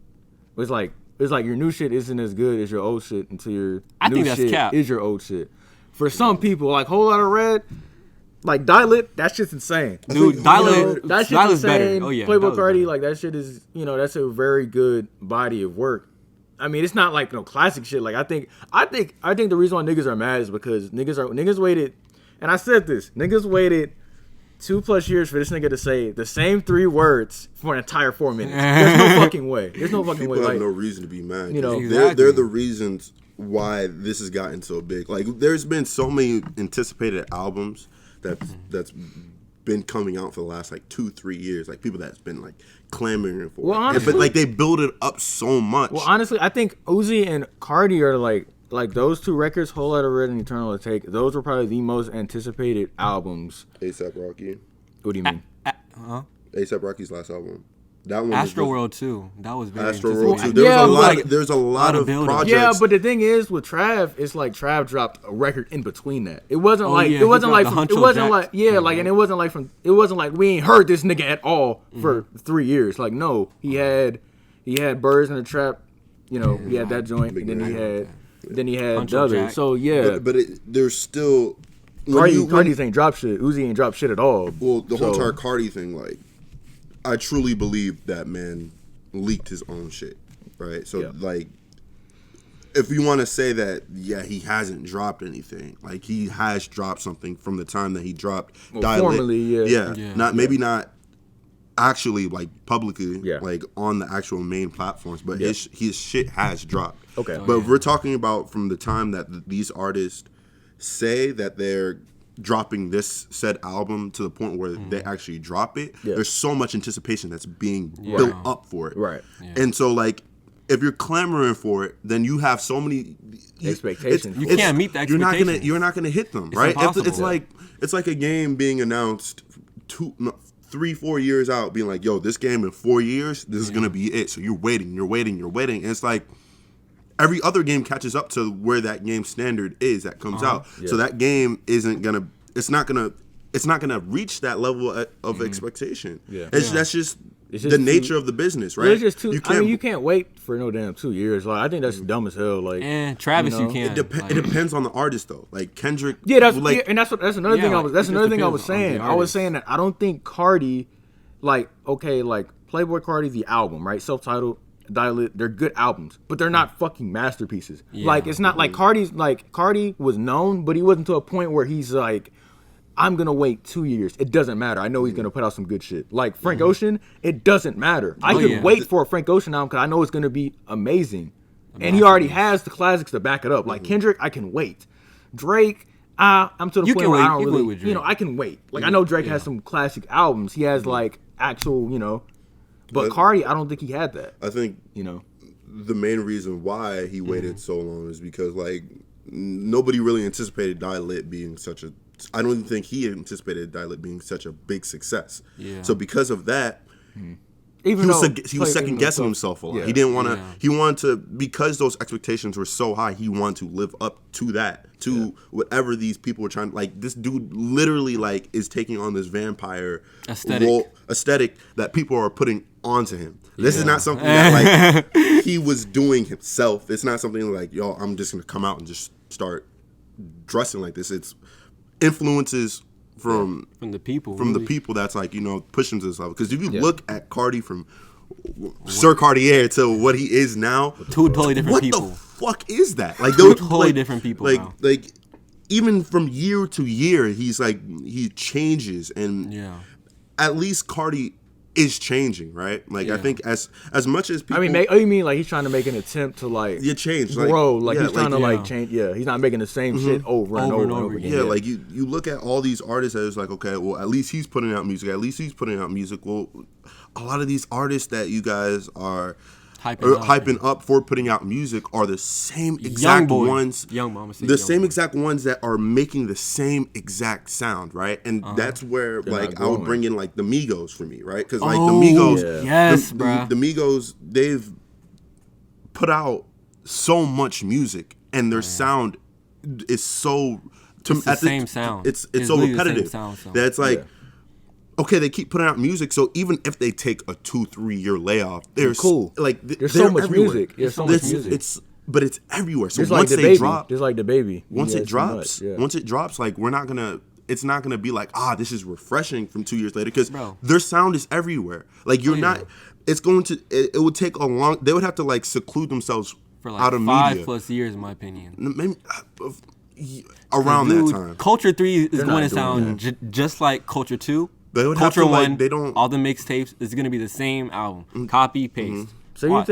Speaker 3: It's like your new shit isn't as good as your old shit until your new shit is your old shit. For some people, like Whole Lotta Red, like Die-Lit, that shit's insane.
Speaker 2: Dude, Die-Lit,
Speaker 3: that shit's insane.
Speaker 2: Better. Oh yeah,
Speaker 3: Playboy Cardi, like that shit is, that's a very good body of work. I mean, it's not like no classic shit. Like I think the reason why niggas are mad is because niggas waited, and I said this, niggas waited 2+ years for this nigga to say the same 3 words for an entire 4 minutes. There's no fucking way. There's no fucking way.
Speaker 4: People have
Speaker 3: like,
Speaker 4: no reason to be mad.
Speaker 2: Exactly.
Speaker 4: They're the reasons why this has gotten so big. Like there's been so many anticipated albums that's been coming out for the last like 2-3 years. Like people that's been like clamoring for it. But like they build it up so much.
Speaker 3: Well, honestly, I think Uzi and Cardi are like those 2 records, Whole Lotta Red and Eternal Take. Those were probably the most anticipated albums.
Speaker 4: A$AP Rocky.
Speaker 3: What do you mean?
Speaker 4: A$AP Rocky's last album. That one.
Speaker 2: Astroworld too. That was very
Speaker 4: Astroworld too. There's a lot of projects.
Speaker 3: Yeah, but the thing is with Trav, it's like Trav dropped a record in between that. It wasn't like we ain't heard this nigga at all for 3 years. Like no, he had Birds in the Trap. He had that joint, and then he had the other. So yeah,
Speaker 4: but there's still
Speaker 3: Cardi's ain't dropped shit. Uzi ain't dropped shit at all.
Speaker 4: Well, the whole entire Cardi thing, like, I truly believe that man leaked his own shit, right? So like, if you want to say that, he hasn't dropped anything. Like he has dropped something from the time that he dropped.
Speaker 3: Formally,
Speaker 4: not actually like publicly, like on the actual main platforms, but his shit has dropped.
Speaker 3: Okay,
Speaker 4: but if we're talking about from the time that these artists say that they're dropping this said album to the point where they actually drop it, there's so much anticipation that's being built up for it.
Speaker 3: Right.
Speaker 2: Yeah.
Speaker 4: And so like if you're clamoring for it, then you have so many
Speaker 3: expectations.
Speaker 2: You can't meet the expectations.
Speaker 4: You're not gonna hit them,
Speaker 2: it's
Speaker 4: right?
Speaker 2: Impossible.
Speaker 4: It's like a game being announced 3-4 years out, being like, yo, this game in 4 years, this is gonna be it. So you're waiting. And it's like every other game catches up to where that game standard is that comes out. So that game it's not gonna reach that level of expectation. That's just the nature of the business, right?
Speaker 3: It's just you can't wait for no damn 2 years. Like I think that's dumb as hell. Like
Speaker 2: Travis, you can.
Speaker 4: It depends on the artist though. Like Kendrick.
Speaker 3: Yeah, that's another thing I was saying. I was saying that I don't think Cardi, like Playboy Cardi, the album, right? Self-titled. Die-Lit, they're good albums, but they're not fucking masterpieces. Like it's not like Cardi was known, but he wasn't to a point where he's like, I'm gonna wait 2 years. It doesn't matter. I know he's gonna put out some good shit. Like Frank Ocean, it doesn't matter. I could wait for a Frank Ocean album because I know it's gonna be amazing, and he already has the classics to back it up. Like Kendrick, I can wait. Drake, I'm to the point where I don't really, I can wait. Like I know Drake has some classic albums. He has like actual, But Cardi, I don't think he had that.
Speaker 4: I think the main reason why he waited so long is because like nobody really anticipated Die-Lit being such a. I don't even think he anticipated Die-Lit being such a big success. Yeah. So because of that,
Speaker 3: Even
Speaker 4: he was
Speaker 3: though
Speaker 4: he was second guessing himself a lot.
Speaker 3: Yeah.
Speaker 4: He didn't want to. He wanted to, because those expectations were so high. He wanted to live up to that, to whatever these people were trying. Like this dude literally like is taking on this vampire aesthetic that people are putting onto him. This is not something that like he was doing himself. It's not something like, yo, I'm just gonna come out and just start dressing like this. It's influences from the people, the people that's like, you know, pushing to this level. Because if you look at Cardi from Sir Cartier to what he is now,
Speaker 2: two totally different people.
Speaker 4: What the fuck is that? Like
Speaker 2: two totally different people.
Speaker 4: Like even from year to year, he's like he changes, and at least Cardi is changing, right? Like I think as much as people,
Speaker 3: I mean, you mean like he's trying to make an attempt to like
Speaker 4: change,
Speaker 3: grow, like he's trying to like change. Yeah, he's not making the same shit over and over again.
Speaker 4: Yeah, like you look at all these artists that is like, okay, well at least he's putting out music. At least he's putting out music. Well, a lot of these artists that you guys are hyping up for putting out music are the same exact ones. The same exact ones that are making the same exact sound, right? And that's where like I would bring in like the Migos for me, right? Because like the Migos, the Migos, they've put out so much music, and their sound is so
Speaker 2: it's the same sound.
Speaker 4: It's so repetitive that it's like. Okay, they keep putting out music, so even if they take a 2-3 year layoff, there's
Speaker 3: cool.
Speaker 4: Like
Speaker 3: there's so much music. There's so much music.
Speaker 4: But it's everywhere. So
Speaker 3: just
Speaker 4: once
Speaker 3: like
Speaker 4: they drop,
Speaker 3: just like the baby.
Speaker 4: Once it drops, like it's not gonna be like this is refreshing from 2 years later, because their sound is everywhere. Like you're not. It's going to. It would take a long. They would have to like seclude themselves
Speaker 2: for like
Speaker 4: out of media.
Speaker 2: 5+ years, in my opinion.
Speaker 4: Maybe, around that time.
Speaker 2: Culture 3 is going to sound just like Culture 2.
Speaker 4: They would
Speaker 2: Culture
Speaker 4: have to,
Speaker 2: 1,
Speaker 4: like, they don't.
Speaker 2: all the mixtapes is going to be the same album. Copy, paste.
Speaker 3: So you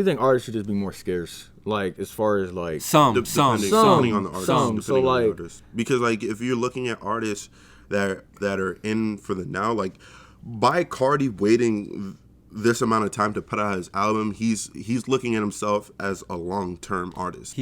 Speaker 3: think artists should just be more scarce, like as far as like
Speaker 4: depending on the artist,
Speaker 3: so like
Speaker 4: because like if you're looking at artists that are in for the now, like by Cardi waiting this amount of time to put out his album, he's looking at himself as a long-term artist.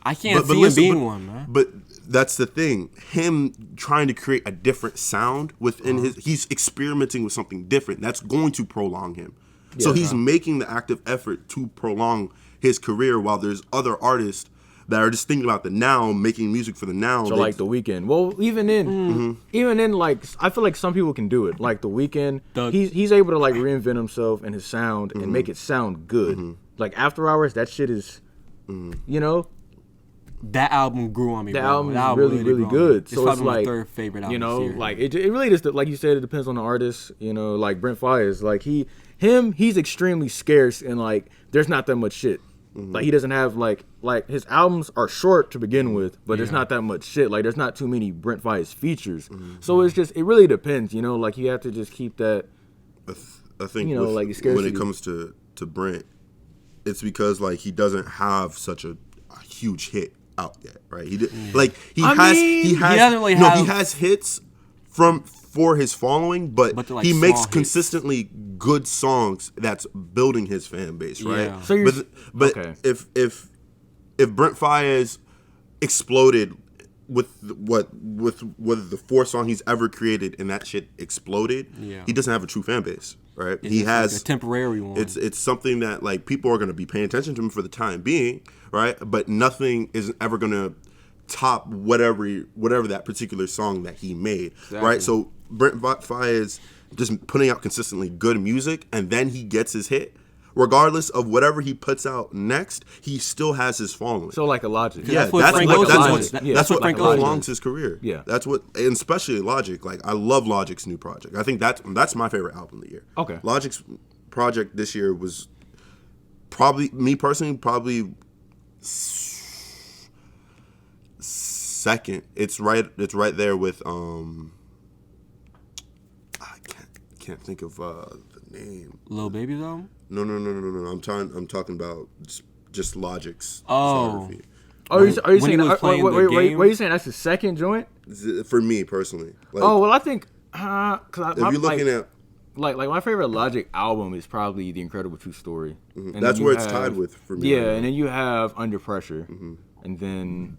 Speaker 2: I can't see him being one, man.
Speaker 4: But that's the thing. Him trying to create a different sound within he's experimenting with something different. That's going to prolong him. Yeah, so he's making the active effort to prolong his career, while there's other artists that are just thinking about the now, making music for the now.
Speaker 3: So like The Weeknd. Well, even in like, I feel like some people can do it. Like The Weeknd, he's able to like reinvent himself and his sound and make it sound good. Like After Hours, that shit is, you know.
Speaker 2: That album grew on me.
Speaker 3: That album is really good.
Speaker 2: So it's like my third favorite album.
Speaker 3: You know, like it really just, like you said, it depends on the artist. You know, like Brent Faiyaz, like he's extremely scarce, and like there's not that much shit. Like he doesn't have like his albums are short to begin with, but there's not that much shit. Like there's not too many Brent Faiyaz features. So it's just, it really depends. You know, like you have to just keep that.
Speaker 4: I think, you know,
Speaker 3: like scarcity.
Speaker 4: When it comes to Brent, it's because like he doesn't have such a huge hit out yet, right? He has hits for his following, but like he makes consistently good songs that's building his fan base, right?
Speaker 3: Yeah. So
Speaker 4: if Brent Faiyaz exploded with the 4 song he's ever created, and that shit exploded, he doesn't have a true fan base, right?
Speaker 2: He has like a temporary one.
Speaker 4: It's something that like people are going to be paying attention to him for the time being, right? But nothing is ever going to top whatever that particular song that he made, right? So Brent Faiyaz just putting out consistently good music, and then he gets his hit. Regardless of whatever he puts out next, he still has his following.
Speaker 3: So like a Logic.
Speaker 4: Yeah, that's what prolongs his career.
Speaker 3: Yeah.
Speaker 4: That's what, and especially Logic. Like I love Logic's new project. I think that's my favorite album of the year.
Speaker 3: Okay.
Speaker 4: Logic's project this year was probably, me personally, second. It's right there with I can't think of the name.
Speaker 2: Lil Baby's album?
Speaker 4: No. I'm talking about just Logic's
Speaker 2: discography.
Speaker 3: Are you saying were you saying that's the second joint?
Speaker 4: For me personally.
Speaker 3: Like, well, I think if
Speaker 4: you're looking at
Speaker 3: like my favorite Logic album is probably The Incredible True Story.
Speaker 4: Mm-hmm. That's where it's tied with for me.
Speaker 3: Yeah, and then you have Under Pressure, and then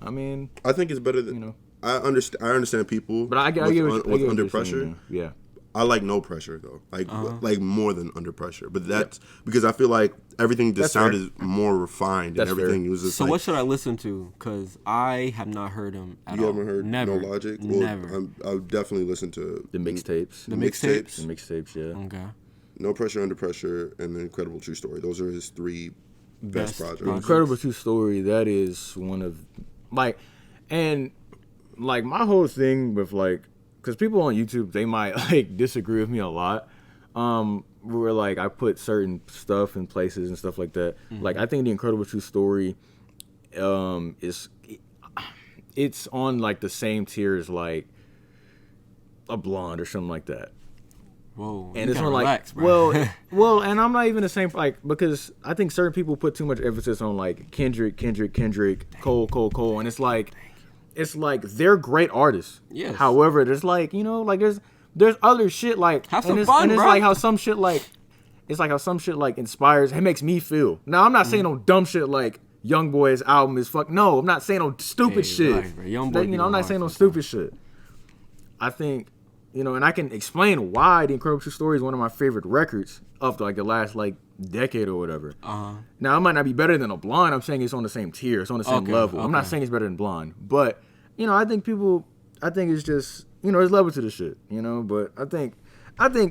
Speaker 3: I mean,
Speaker 4: I think it's better than I understand people.
Speaker 3: But I get
Speaker 4: with Under Pressure.
Speaker 3: Yeah.
Speaker 4: I like No Pressure though, like more than Under Pressure. But that's because I feel like everything just sounded more refined and everything. It was just
Speaker 2: So
Speaker 4: like,
Speaker 2: what should I listen to? Because I have not heard him at all.
Speaker 4: you haven't heard
Speaker 2: Never.
Speaker 4: No Logic? Well,
Speaker 2: Never.
Speaker 4: I'll definitely listen to
Speaker 3: The mixtapes.
Speaker 2: The mixtapes?
Speaker 3: The mixtapes, yeah.
Speaker 2: Okay.
Speaker 4: No Pressure, Under Pressure, and The Incredible True Story. Those are his 3 best projects.
Speaker 3: Incredible True Story, that is one of, like, and, like, my whole thing with, like, because people on YouTube, they might, like, disagree with me a lot. Where, like, I put certain stuff in places and stuff like that. Like, I think The Incredible True Story it's on, like, the same tier as, like, a Blonde or something like that.
Speaker 2: Whoa.
Speaker 3: And
Speaker 2: you
Speaker 3: it's
Speaker 2: gotta
Speaker 3: one like,
Speaker 2: relax, bro.
Speaker 3: well, and I'm not even the same, like, because I think certain people put too much emphasis on, like, Kendrick, Cole, and it's like they're great artists.
Speaker 2: Yes.
Speaker 3: However, there's like, you know, like there's other shit like,
Speaker 2: have some
Speaker 3: and
Speaker 2: fun,
Speaker 3: it's
Speaker 2: bro.
Speaker 3: like how some shit like, it's like how some shit like inspires, it makes me feel. Now I'm not saying no dumb shit like YoungBoy's album is fuck. No, I'm not saying no stupid shit.
Speaker 2: Relax, bro. YoungBoy
Speaker 3: You know, I'm not saying no stupid shit. I think, you know, and I can explain why The Incredible True Story is one of my favorite records of like the last like decade or whatever. Now it might not be better than a Blonde. I'm saying it's on the same tier. It's on the same level. I'm not saying it's better than Blonde, but you know, I think it's just, you know, there's level to the shit, you know. But I think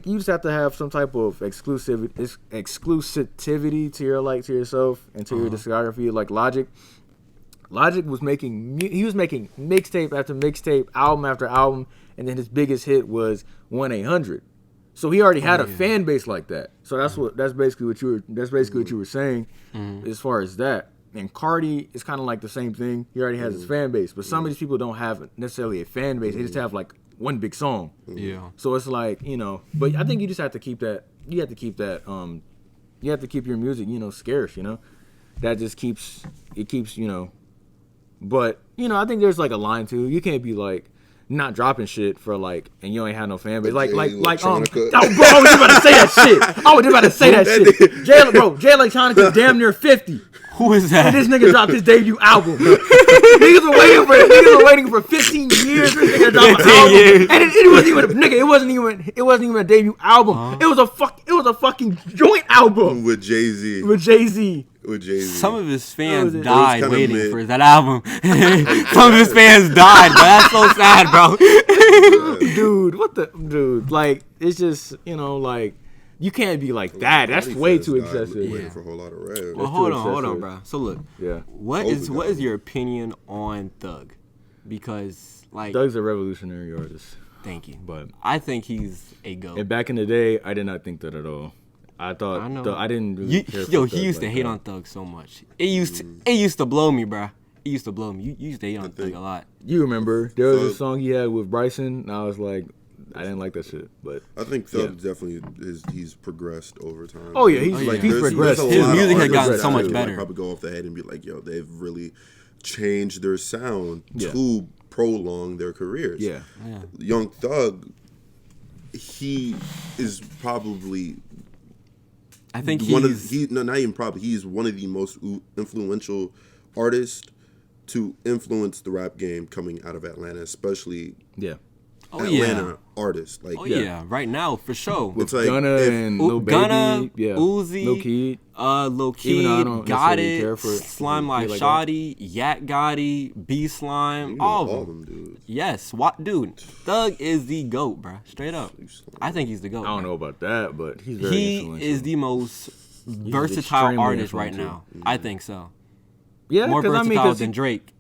Speaker 3: you just have to have some type of exclusivity to your to yourself and to your discography. Like Logic was making mixtape after mixtape, album after album, and then his biggest hit was 1-800. So he already had a fan base like that. So that's basically what you were saying as far as that. And Cardi is kind of like the same thing. He already has his fan base, but some of these people don't have necessarily a fan base. They just have like one big song.
Speaker 2: Yeah.
Speaker 3: So it's like, you know, but I think you just have to keep that. You have to keep that. You have to keep your music, you know, scarce. You know, that just keeps, you know. But you know, I think there's like a line too. You can't be like not dropping shit for like, and you ain't had no fan base. Like, oh, bro, I was just about to say that shit. I was just about to say that shit. Jay Electronica's damn near 50.
Speaker 2: Who is that?
Speaker 3: And this nigga dropped his debut album. Niggas were waiting for 15 years for this nigga to drop an album. And it wasn't even a debut album. It was a fucking joint album
Speaker 4: with Jay-Z.
Speaker 2: Some of his fans died waiting for that album. Some of his fans died, bro. That's so sad, bro.
Speaker 3: Dude, like, it's just, you know, like, you can't be like that. That's way too excessive.
Speaker 4: Waiting for a whole lot of rap.
Speaker 2: Well, hold on, bro. So look,
Speaker 3: yeah.
Speaker 2: What is your opinion on Thug? Because like
Speaker 3: Thug's a revolutionary artist.
Speaker 2: Thank you,
Speaker 3: but
Speaker 2: I think he's a GOAT.
Speaker 3: And back in the day, I did not think that at all. I thought I didn't really care for
Speaker 2: he used to hate on Thug so much. It used to blow me, bro. It used to blow me. You used to hate on Thug a lot.
Speaker 3: You remember there was a song he had with Bryson, and I was like, I didn't like that shit, but
Speaker 4: I think Thug definitely he's progressed over time.
Speaker 3: Oh yeah, he's progressed.
Speaker 2: His music has gotten so much better.
Speaker 4: I'd probably go off the head and be like, yo, they've really changed their sound to prolong their careers.
Speaker 3: Yeah.
Speaker 4: Young Thug, he is probably,
Speaker 2: I think
Speaker 4: he's one of the most influential artists to influence the rap game coming out of Atlanta, especially Atlanta artists. Like,
Speaker 2: right now for sure.
Speaker 3: With like Gunna and Lil Baby,
Speaker 2: Uzi,
Speaker 3: Lil Keed,
Speaker 2: Got It, Slime Life Shawty, Yak Gotti, B Slime, all of them, dude. Yes, dude, Thug is the GOAT, bro. Straight up, I think he's the GOAT.
Speaker 3: I don't know about that, but he's very influential.
Speaker 2: He is the most versatile artist right now. I think so.
Speaker 3: Yeah,
Speaker 2: more versatile than Drake.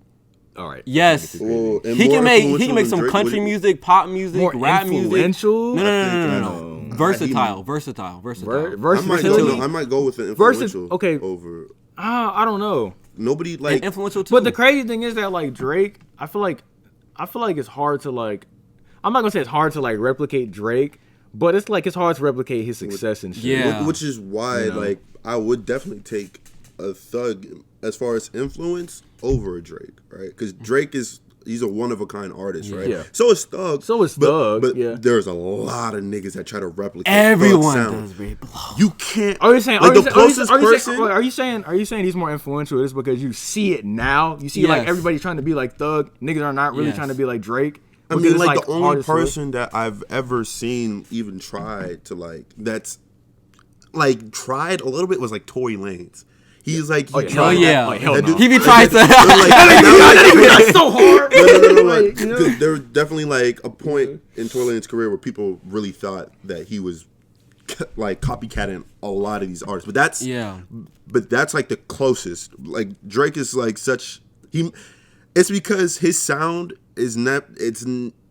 Speaker 3: All right.
Speaker 2: Yes, he can make some country music, pop music,
Speaker 3: more
Speaker 2: rap music.
Speaker 3: No.
Speaker 2: Versatile.
Speaker 4: I might go with the influential. Over.
Speaker 3: I don't know.
Speaker 4: Nobody like
Speaker 2: influential too.
Speaker 3: But the crazy thing is that like Drake, I feel like it's hard to like. I'm not gonna say it's hard to like replicate Drake, but it's like it's hard to replicate his success and shit.
Speaker 2: Yeah.
Speaker 4: Which is why like I would definitely take a Thug as far as influence over a Drake, right? Because Drake he's a one of a kind artist, right?
Speaker 3: Yeah.
Speaker 4: So is Thug.
Speaker 3: But
Speaker 4: there's a lot of niggas that try to replicate
Speaker 2: everyone
Speaker 4: Thug's sound.
Speaker 2: does.
Speaker 4: You can't.
Speaker 3: Are you saying?
Speaker 4: Like the closest person?
Speaker 3: Are you saying he's more influential just because you see it now? You see like everybody trying to be like Thug. Niggas are not really trying to be like Drake.
Speaker 4: I mean, like the only person that I've ever seen even tried to like that's like tried a little bit was like Tory Lanez. He's like, he tried.
Speaker 2: He be trying to.
Speaker 3: That's so hard.
Speaker 4: No. There was definitely like a point in Tory Lanez's career where people really thought that he was like copycatting a lot of these artists, but that's like the closest. Like Drake is like such it's because his sound is not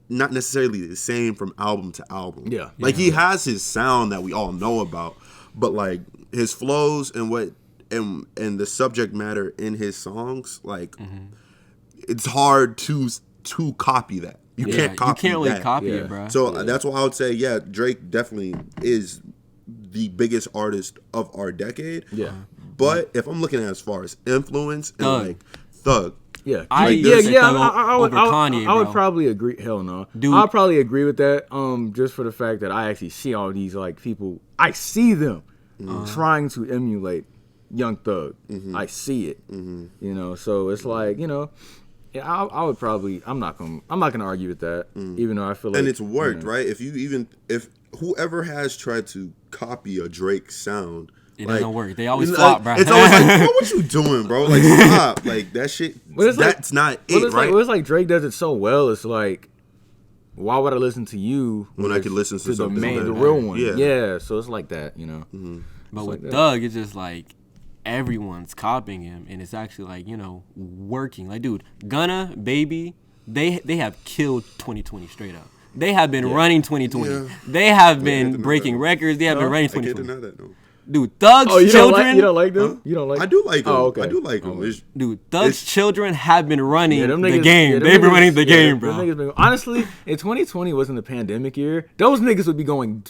Speaker 4: necessarily the same from album to album. He has his sound that we all know about, but like his flows and what and the subject matter in his songs, like it's hard to copy that. You can't copy
Speaker 2: really copy it, bro.
Speaker 4: So that's why I would say, Drake definitely is the biggest artist of our decade. But if I'm looking at as far as influence and like Thug.
Speaker 3: I would probably agree. Hell no, dude. I'll probably agree with that. Just for the fact that I actually see all these like people. I see them trying to emulate Young Thug. I see it. You know, so it's like, you know. Yeah, I would probably. I'm not gonna argue with that, even though I feel like,
Speaker 4: and it's worked, right? If whoever has tried to copy a Drake sound,
Speaker 2: it doesn't work. They always flop, bro.
Speaker 4: It's always like, bro, what you doing, bro? Like, stop, like that shit. That's not it, right?
Speaker 3: It's like Drake does it so well. It's like, why would I listen to you
Speaker 4: when I could listen to something
Speaker 3: the real one? Yeah. So it's like that, you know.
Speaker 2: But with Thug, it's just like, everyone's copying him, and it's actually like, you know, working. Like, dude, Gunna, Baby, they have killed 2020 straight up. They have been running 2020. They have been breaking records. They have been running 2020.
Speaker 4: I can't deny that, no.
Speaker 2: Dude, Thug's children.
Speaker 3: You don't like them? You don't like?
Speaker 4: I do like them.
Speaker 3: Oh, okay.
Speaker 4: I do like them.
Speaker 2: Dude, Thug's children have been running the game. They've been running the game, bro.
Speaker 3: Honestly, if 2020 wasn't a pandemic year, those niggas would be going.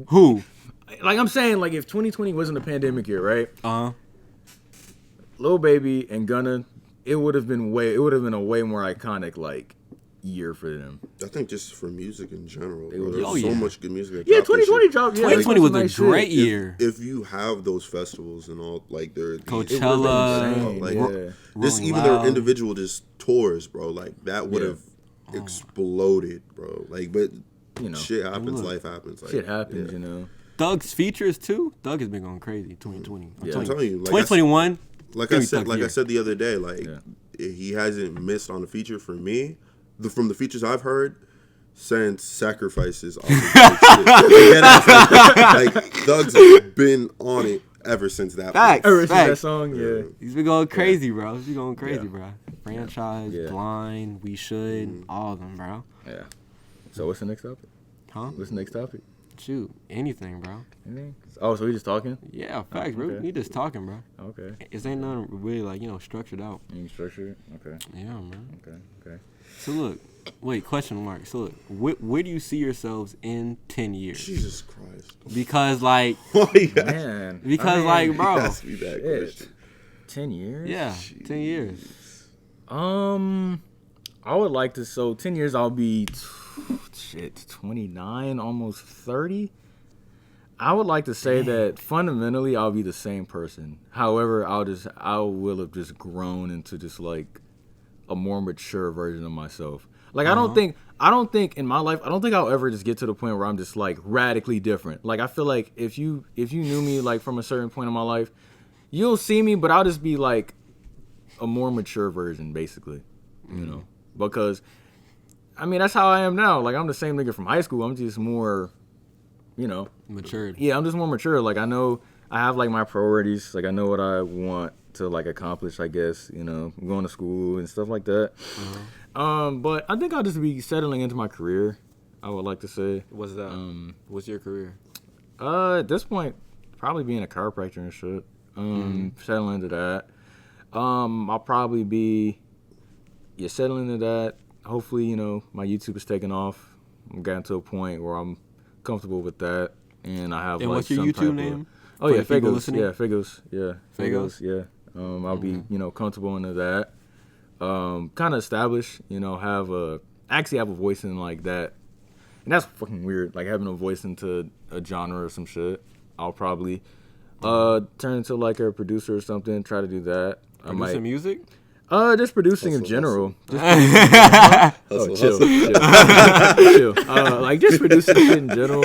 Speaker 2: Who?
Speaker 3: Like I'm saying, like if 2020 wasn't a pandemic year, right? Lil Baby and Gunna, it would have been a way more iconic like year for them.
Speaker 4: I think just for music in general. There's so much good music.
Speaker 3: 2020 dropped.
Speaker 2: 2020 was a great year.
Speaker 4: If you have those festivals and all, like
Speaker 2: Coachella,
Speaker 4: just even their individual just tours, bro. Like that would have exploded, bro. Like, but you know, shit happens. Life happens. Like,
Speaker 3: shit happens, you know.
Speaker 2: Thug's features too. Thug has been going crazy. 2020.
Speaker 4: I'm telling you, like
Speaker 2: 2021.
Speaker 4: Like I said the other day, like he hasn't missed on a feature for me. From the features I've heard since Sacrifices. Like Thug's been on it ever since that.
Speaker 3: Ever since that song,
Speaker 2: he's been going crazy, bro. He's been going crazy, bro. Franchise, Blind, We Should, all of them, bro.
Speaker 3: Yeah. So what's the next topic?
Speaker 2: Huh?
Speaker 3: What's the next topic?
Speaker 2: Shoot, anything, bro.
Speaker 3: Anything? Oh, so we just talking?
Speaker 2: Yeah, facts, bro. We just talking, bro.
Speaker 3: Okay.
Speaker 2: It ain't nothing really like, you know, structured out.
Speaker 3: Ain't structured? Okay.
Speaker 2: Yeah, man.
Speaker 3: Okay.
Speaker 2: So look, wait, question mark. So look, where do you see yourselves in 10 years?
Speaker 4: Jesus Christ.
Speaker 2: Because like,
Speaker 3: man.
Speaker 2: Because like, bro.
Speaker 4: Ask me that question.
Speaker 3: 10 years?
Speaker 2: Yeah, 10 years.
Speaker 3: I would like to. So 10 years, I'll be. 29, almost 30. I would like to say that fundamentally I'll be the same person. However, I will have just grown into just like a more mature version of myself. Like I don't think in my life, I don't think I'll ever just get to the point where I'm just like radically different. Like I feel like if you knew me like from a certain point in my life, you'll see me, but I'll just be like a more mature version basically, you know, because I mean, that's how I am now. Like, I'm the same nigga from high school. I'm just more, you know.
Speaker 2: Matured.
Speaker 3: Yeah, I'm just more mature. Like, I know I have, like, my priorities. Like, I know what I want to, like, accomplish, I guess. You know, going to school and stuff like that. But I think I'll just be settling into my career, I would like to say.
Speaker 2: What's that? What's your career?
Speaker 3: At this point, probably being a chiropractor and shit. Settling into that. I'll probably be, settling into that. Hopefully, you know, my YouTube is taking off. I'm getting to a point where I'm comfortable with that, and I have.
Speaker 2: And
Speaker 3: like
Speaker 2: what's your YouTube name?
Speaker 3: Oh yeah, Fagos. Yeah, Fagos. Yeah,
Speaker 2: Fagos.
Speaker 3: Yeah. I'll be, you know, comfortable into that. Kind of established. You know, have a voice in like that, and that's fucking weird. Like having a voice into a genre or some shit. I'll probably turn into like a producer or something. Try to do that.
Speaker 2: Produce music.
Speaker 3: Just producing in general.
Speaker 4: Hustle,
Speaker 3: Chill. Like just producing shit in general.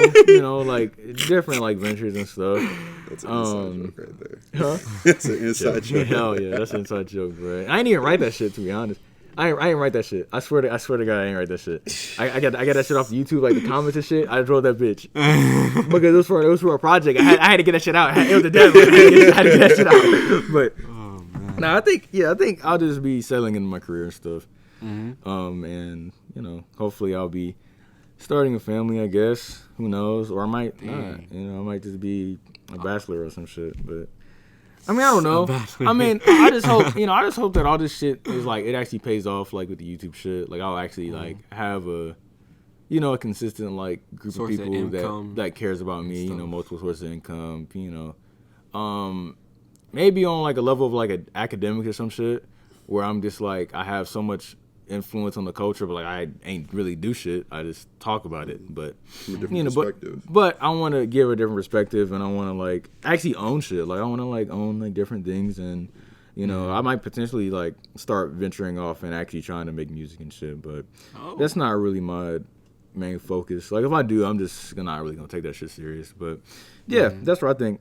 Speaker 3: Like different like ventures and stuff.
Speaker 4: That's an inside joke right there.
Speaker 3: Huh?
Speaker 4: It's an inside joke.
Speaker 3: Hell yeah, that's an inside joke, bro. I ain't even write that shit, to be honest. I ain't write that shit. I swear to God, I ain't write that shit. I got that shit off YouTube, like the comments and shit. I drove that bitch because it was for a project. I had to get that shit out. It was the deadline. I had to get that shit out. But I think I'll just be settling into my career and stuff. Mm-hmm. And hopefully I'll be starting a family. I guess, who knows? Or I might not. I might just be a bachelor or some shit. But I don't know. I just hope, that all this shit is like, it actually pays off, like with the YouTube shit. Like I'll actually like have a consistent like group of people that cares about me, multiple sources of income, maybe on like a level of like an academic or some shit where I'm just like, I have so much influence on the culture, but like I ain't really do shit. I just talk about it. But but I want to give a different perspective, and I want to like actually own shit. Like I want to like own like different things, and I might potentially like start venturing off and actually trying to make music and shit. But that's not really my main focus. Like if I do, I'm just not really gonna take that shit serious. But yeah, that's what I think.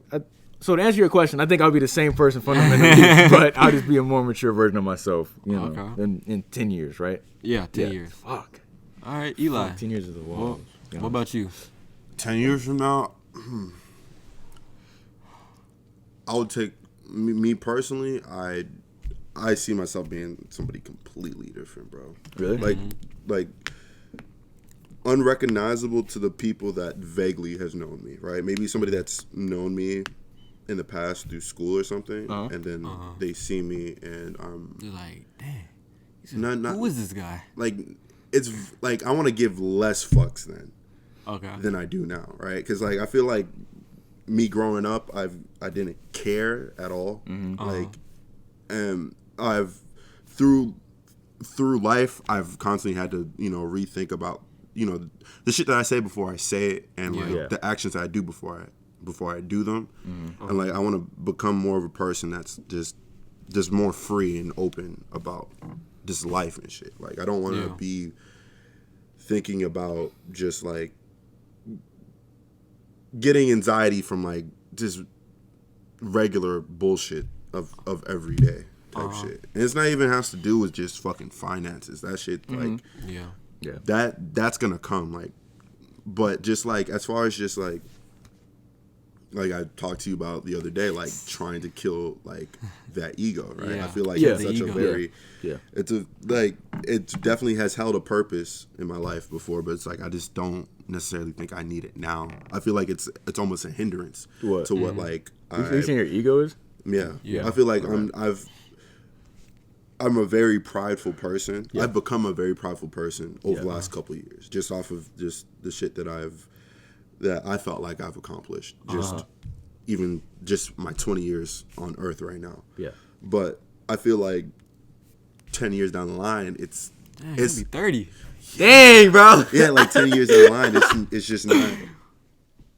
Speaker 3: So to answer your question, I think I'll be the same person fundamentally, but I'll just be a more mature version of myself, in 10 years, right?
Speaker 2: Yeah, 10 years.
Speaker 3: Fuck.
Speaker 2: All right, Eli.
Speaker 3: 10 years is a while.
Speaker 2: What about you?
Speaker 4: 10 years from now, I would take, me personally, I see myself being somebody completely different, bro.
Speaker 3: Really?
Speaker 4: Like unrecognizable to the people that vaguely has known me, right? Maybe somebody that's known me in the past through school or something, and then they see me and
Speaker 2: they're like, dang,
Speaker 4: who
Speaker 2: is this guy?
Speaker 4: Like, it's like I want to give less fucks than I do now, right? Because like I feel like me growing up, I didn't care at all, like, and I've through life I've constantly had to rethink about the shit that I say before I say it, and like the actions that I do before I do them, and like I want to become more of a person that's just more free and open about just life and shit. Like I don't want to be thinking about just like getting anxiety from like just regular bullshit of everyday type shit. And it's not even has to do with just fucking finances. That shit like that's gonna come, like, but just like as far as just like I talked to you about the other day, like trying to kill like that ego, right? I feel like it's such a very it's a like it definitely has held a purpose in my life before, but it's like I just don't necessarily think I need it now. I feel like it's almost a hindrance to what like
Speaker 3: you think your ego is?
Speaker 4: Yeah. I feel like I'm a very prideful person. I've become a very prideful person over the last couple of years, just off of just the shit that I felt like I've accomplished. Just even just my 20 years on Earth right now. Yeah. But I feel like 10 years down the line, it's
Speaker 2: be 30.
Speaker 3: Dang, bro.
Speaker 4: Yeah, like 10 years down the line, it's just not.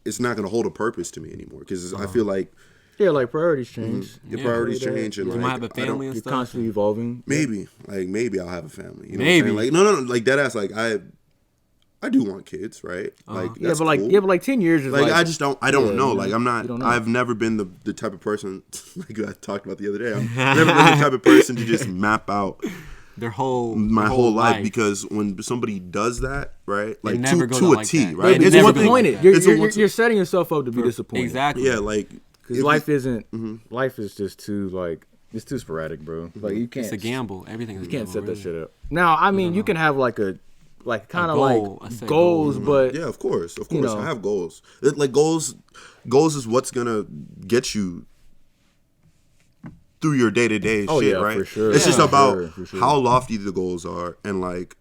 Speaker 4: It's not gonna hold a purpose to me anymore because I feel like.
Speaker 3: Yeah, like priorities change.
Speaker 4: Your priorities change, and
Speaker 2: you might have a family and
Speaker 3: you're
Speaker 2: stuff.
Speaker 3: constantly evolving.
Speaker 4: Maybe I'll have a family. You know
Speaker 2: maybe,
Speaker 4: what I'm saying? Like no, like that ass. Like I do want kids, right? Like that's cool.
Speaker 3: like 10 years is
Speaker 4: like
Speaker 3: I
Speaker 4: don't know. Like I'm not. I've never been the type of person like I talked about the other day. I've never been the type of person to just map out my whole life, because when somebody does that, right, like to a T, that. Right?
Speaker 3: It's disappointed. You're setting yourself up to be disappointed.
Speaker 2: Exactly.
Speaker 4: Yeah, like
Speaker 3: because life isn't. Life is just too like. It's too sporadic, bro. Like you can't.
Speaker 2: It's a gamble. Everything is.
Speaker 3: You can't set that shit up. Now, I mean, you can have like kind of like goals, but
Speaker 4: yeah, of course, I have goals. Like goals is what's gonna get you through your day-to-day shit, right?
Speaker 3: For sure.
Speaker 4: It's just about how lofty the goals are, and like,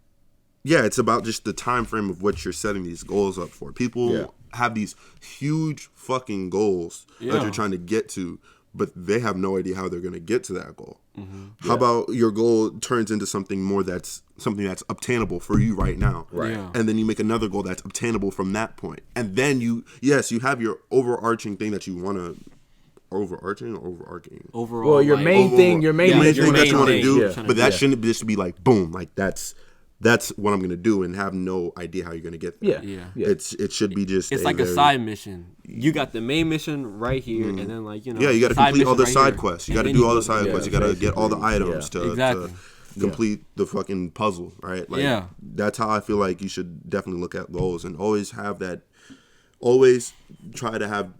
Speaker 4: it's about just the time frame of what you're setting these goals up for. People have these huge fucking goals that you're trying to get to, but they have no idea how they're going to get to that goal. How about your goal turns into something that's obtainable for you right now,
Speaker 3: right?
Speaker 4: And then you make another goal that's obtainable from that point, and then you have your overarching thing that you want to overarching or overarching?
Speaker 2: Overall,
Speaker 3: well, your main thing
Speaker 4: thing that you want to do, but that shouldn't just be like boom, like that's what I'm gonna do and have no idea how you're gonna get there.
Speaker 2: Yeah.
Speaker 4: It should be just.
Speaker 2: It's like a side mission. You got the main mission right here, and then like you know.
Speaker 4: Yeah, you got to complete all the side quests. You got to do all the side quests. You got to get all the items to complete the fucking puzzle, right? Like, that's how I feel like you should definitely look at goals and always have that. Always try to have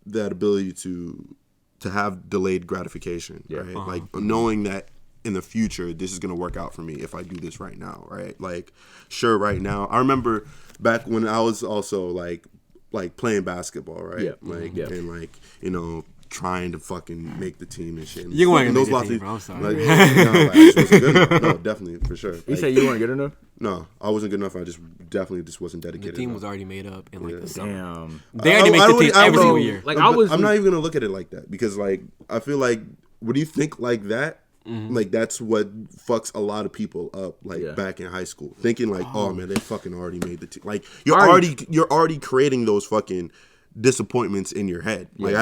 Speaker 4: that ability to have delayed gratification, right? Like knowing that in the future this is gonna work out for me if I do this right now, right? Like, sure, right now. I remember back when I was also like playing basketball, right? And like, you know, trying to fucking make the team and shit.
Speaker 2: You weren't gonna make the team, bro. I'm sorry.
Speaker 4: Like, I just wasn't good enough. No, definitely, for sure.
Speaker 3: You say you weren't good enough?
Speaker 4: No, I wasn't good enough. I just definitely just wasn't dedicated.
Speaker 2: The team
Speaker 4: enough.
Speaker 2: was already made up in like the summer.
Speaker 3: Damn.
Speaker 2: They already make the team every single year.
Speaker 3: Like,
Speaker 4: I'm not even gonna look at it like that because like I feel like when you think like that, like that's what fucks a lot of people up. Like back in high school, thinking like, oh man, they fucking already made the team. Like you're already creating those fucking disappointments in your head. Like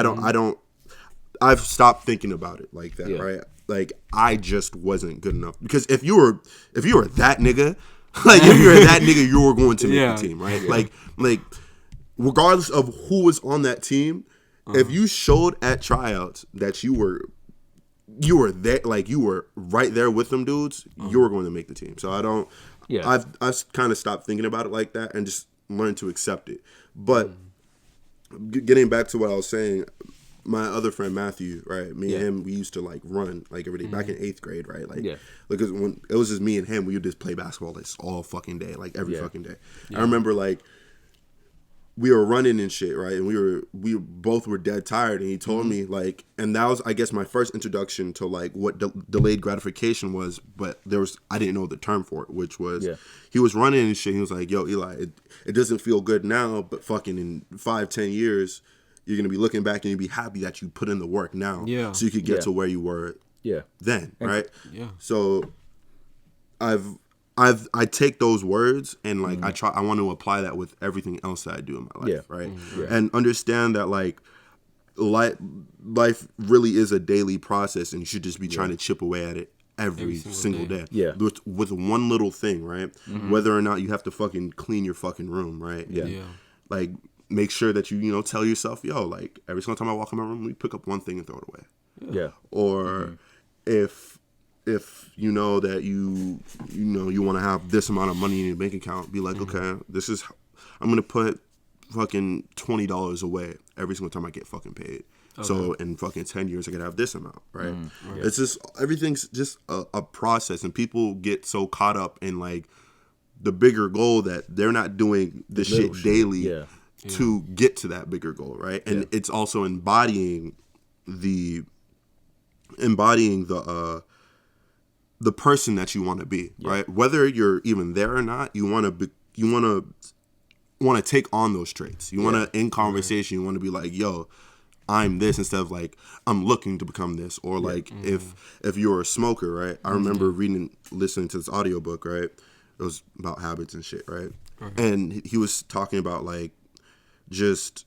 Speaker 4: I've stopped thinking about it like that, right? Like I just wasn't good enough because if you were that nigga, like if you were that nigga, you were going to make the team, right? Like regardless of who was on that team, if you showed at tryouts that you were there, like you were right there with them dudes, you were going to make the team. So I've kind of stopped thinking about it like that and just learned to accept it. But getting back to what I was saying, my other friend Matthew, right? Me and him, we used to like run like every day back in 8th grade, right? Like, because when it was just me and him, we would just play basketball like all fucking day, like every fucking day. I remember like we were running and shit, right? And we both were dead tired. And he told me like, and that was I guess my first introduction to like what delayed gratification was. But I didn't know the term for it, which was he was running and shit. He was like, "Yo, Eli, it doesn't feel good now, but fucking in 5-10 years." You're gonna be looking back and you'll be happy that you put in the work now, so you could get to where you were, then, right? So, I take those words and like I want to apply that with everything else that I do in my life, right? And understand that like life really is a daily process, and you should just be trying to chip away at it every single day. With one little thing, right? Whether or not you have to fucking clean your fucking room, right? Like. Make sure that you tell yourself, yo, like every single time I walk in my room, we pick up one thing and throw it away. Or if you know that you want to have this amount of money in your bank account, be like, okay, I'm gonna put fucking $20 away every single time I get fucking paid. So in fucking 10 years, I could have this amount, right? It's just everything's just a process, and people get so caught up in like the bigger goal that they're not doing the shit daily. To get to that bigger goal, right? And it's also embodying the person that you want to be, right? Whether you're even there or not, you want to take on those traits. You want to in conversation, you want to be like, yo, I'm this, instead of like I'm looking to become this. Or like if you're a smoker, right? I remember listening to this audiobook, right? It was about habits and shit, right? And he was talking about like just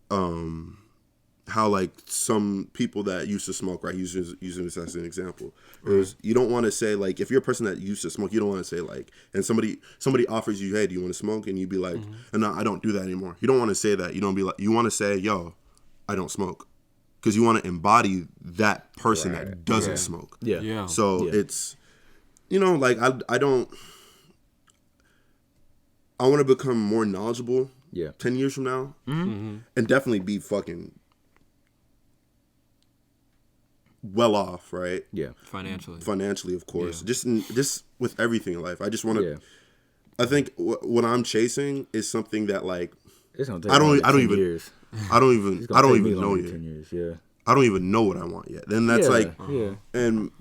Speaker 4: how like some people that used to smoke, right, using this as an example, is you don't want to say like, if you're a person that used to smoke, you don't want to say like, and somebody offers you, hey, do you want to smoke, and you be like, no, I don't do that anymore. You don't want to say that. You don't be like, you want to say, yo, I don't smoke, because you want to embody that person that doesn't smoke. So it's like I want to become more knowledgeable 10 years from now, and definitely be fucking well off, right? Financially, of course. Just with everything in life. I just want to. I think what I'm chasing is something that like
Speaker 3: it's gonna take
Speaker 4: I don't even
Speaker 3: years.
Speaker 4: I don't even know yet.
Speaker 3: 10 years,
Speaker 4: I don't even know what I want yet. Then that's and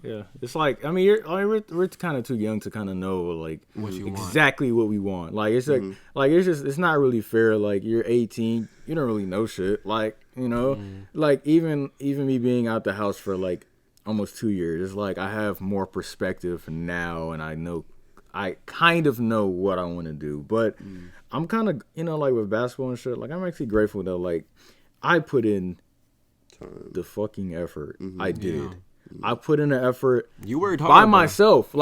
Speaker 3: it's like, I mean, we're kind of too young to kind of know like exactly what we want. Like it's like it's not really fair. Like you're 18, you don't really know shit. Like like even me being out the house for like almost 2 years, it's like I have more perspective now, and I kind of know what I want to do. But I'm kind of like with basketball and shit. Like I'm actually grateful that like I put in the fucking effort. I did. I put in the effort.
Speaker 2: You worked hard
Speaker 3: by myself.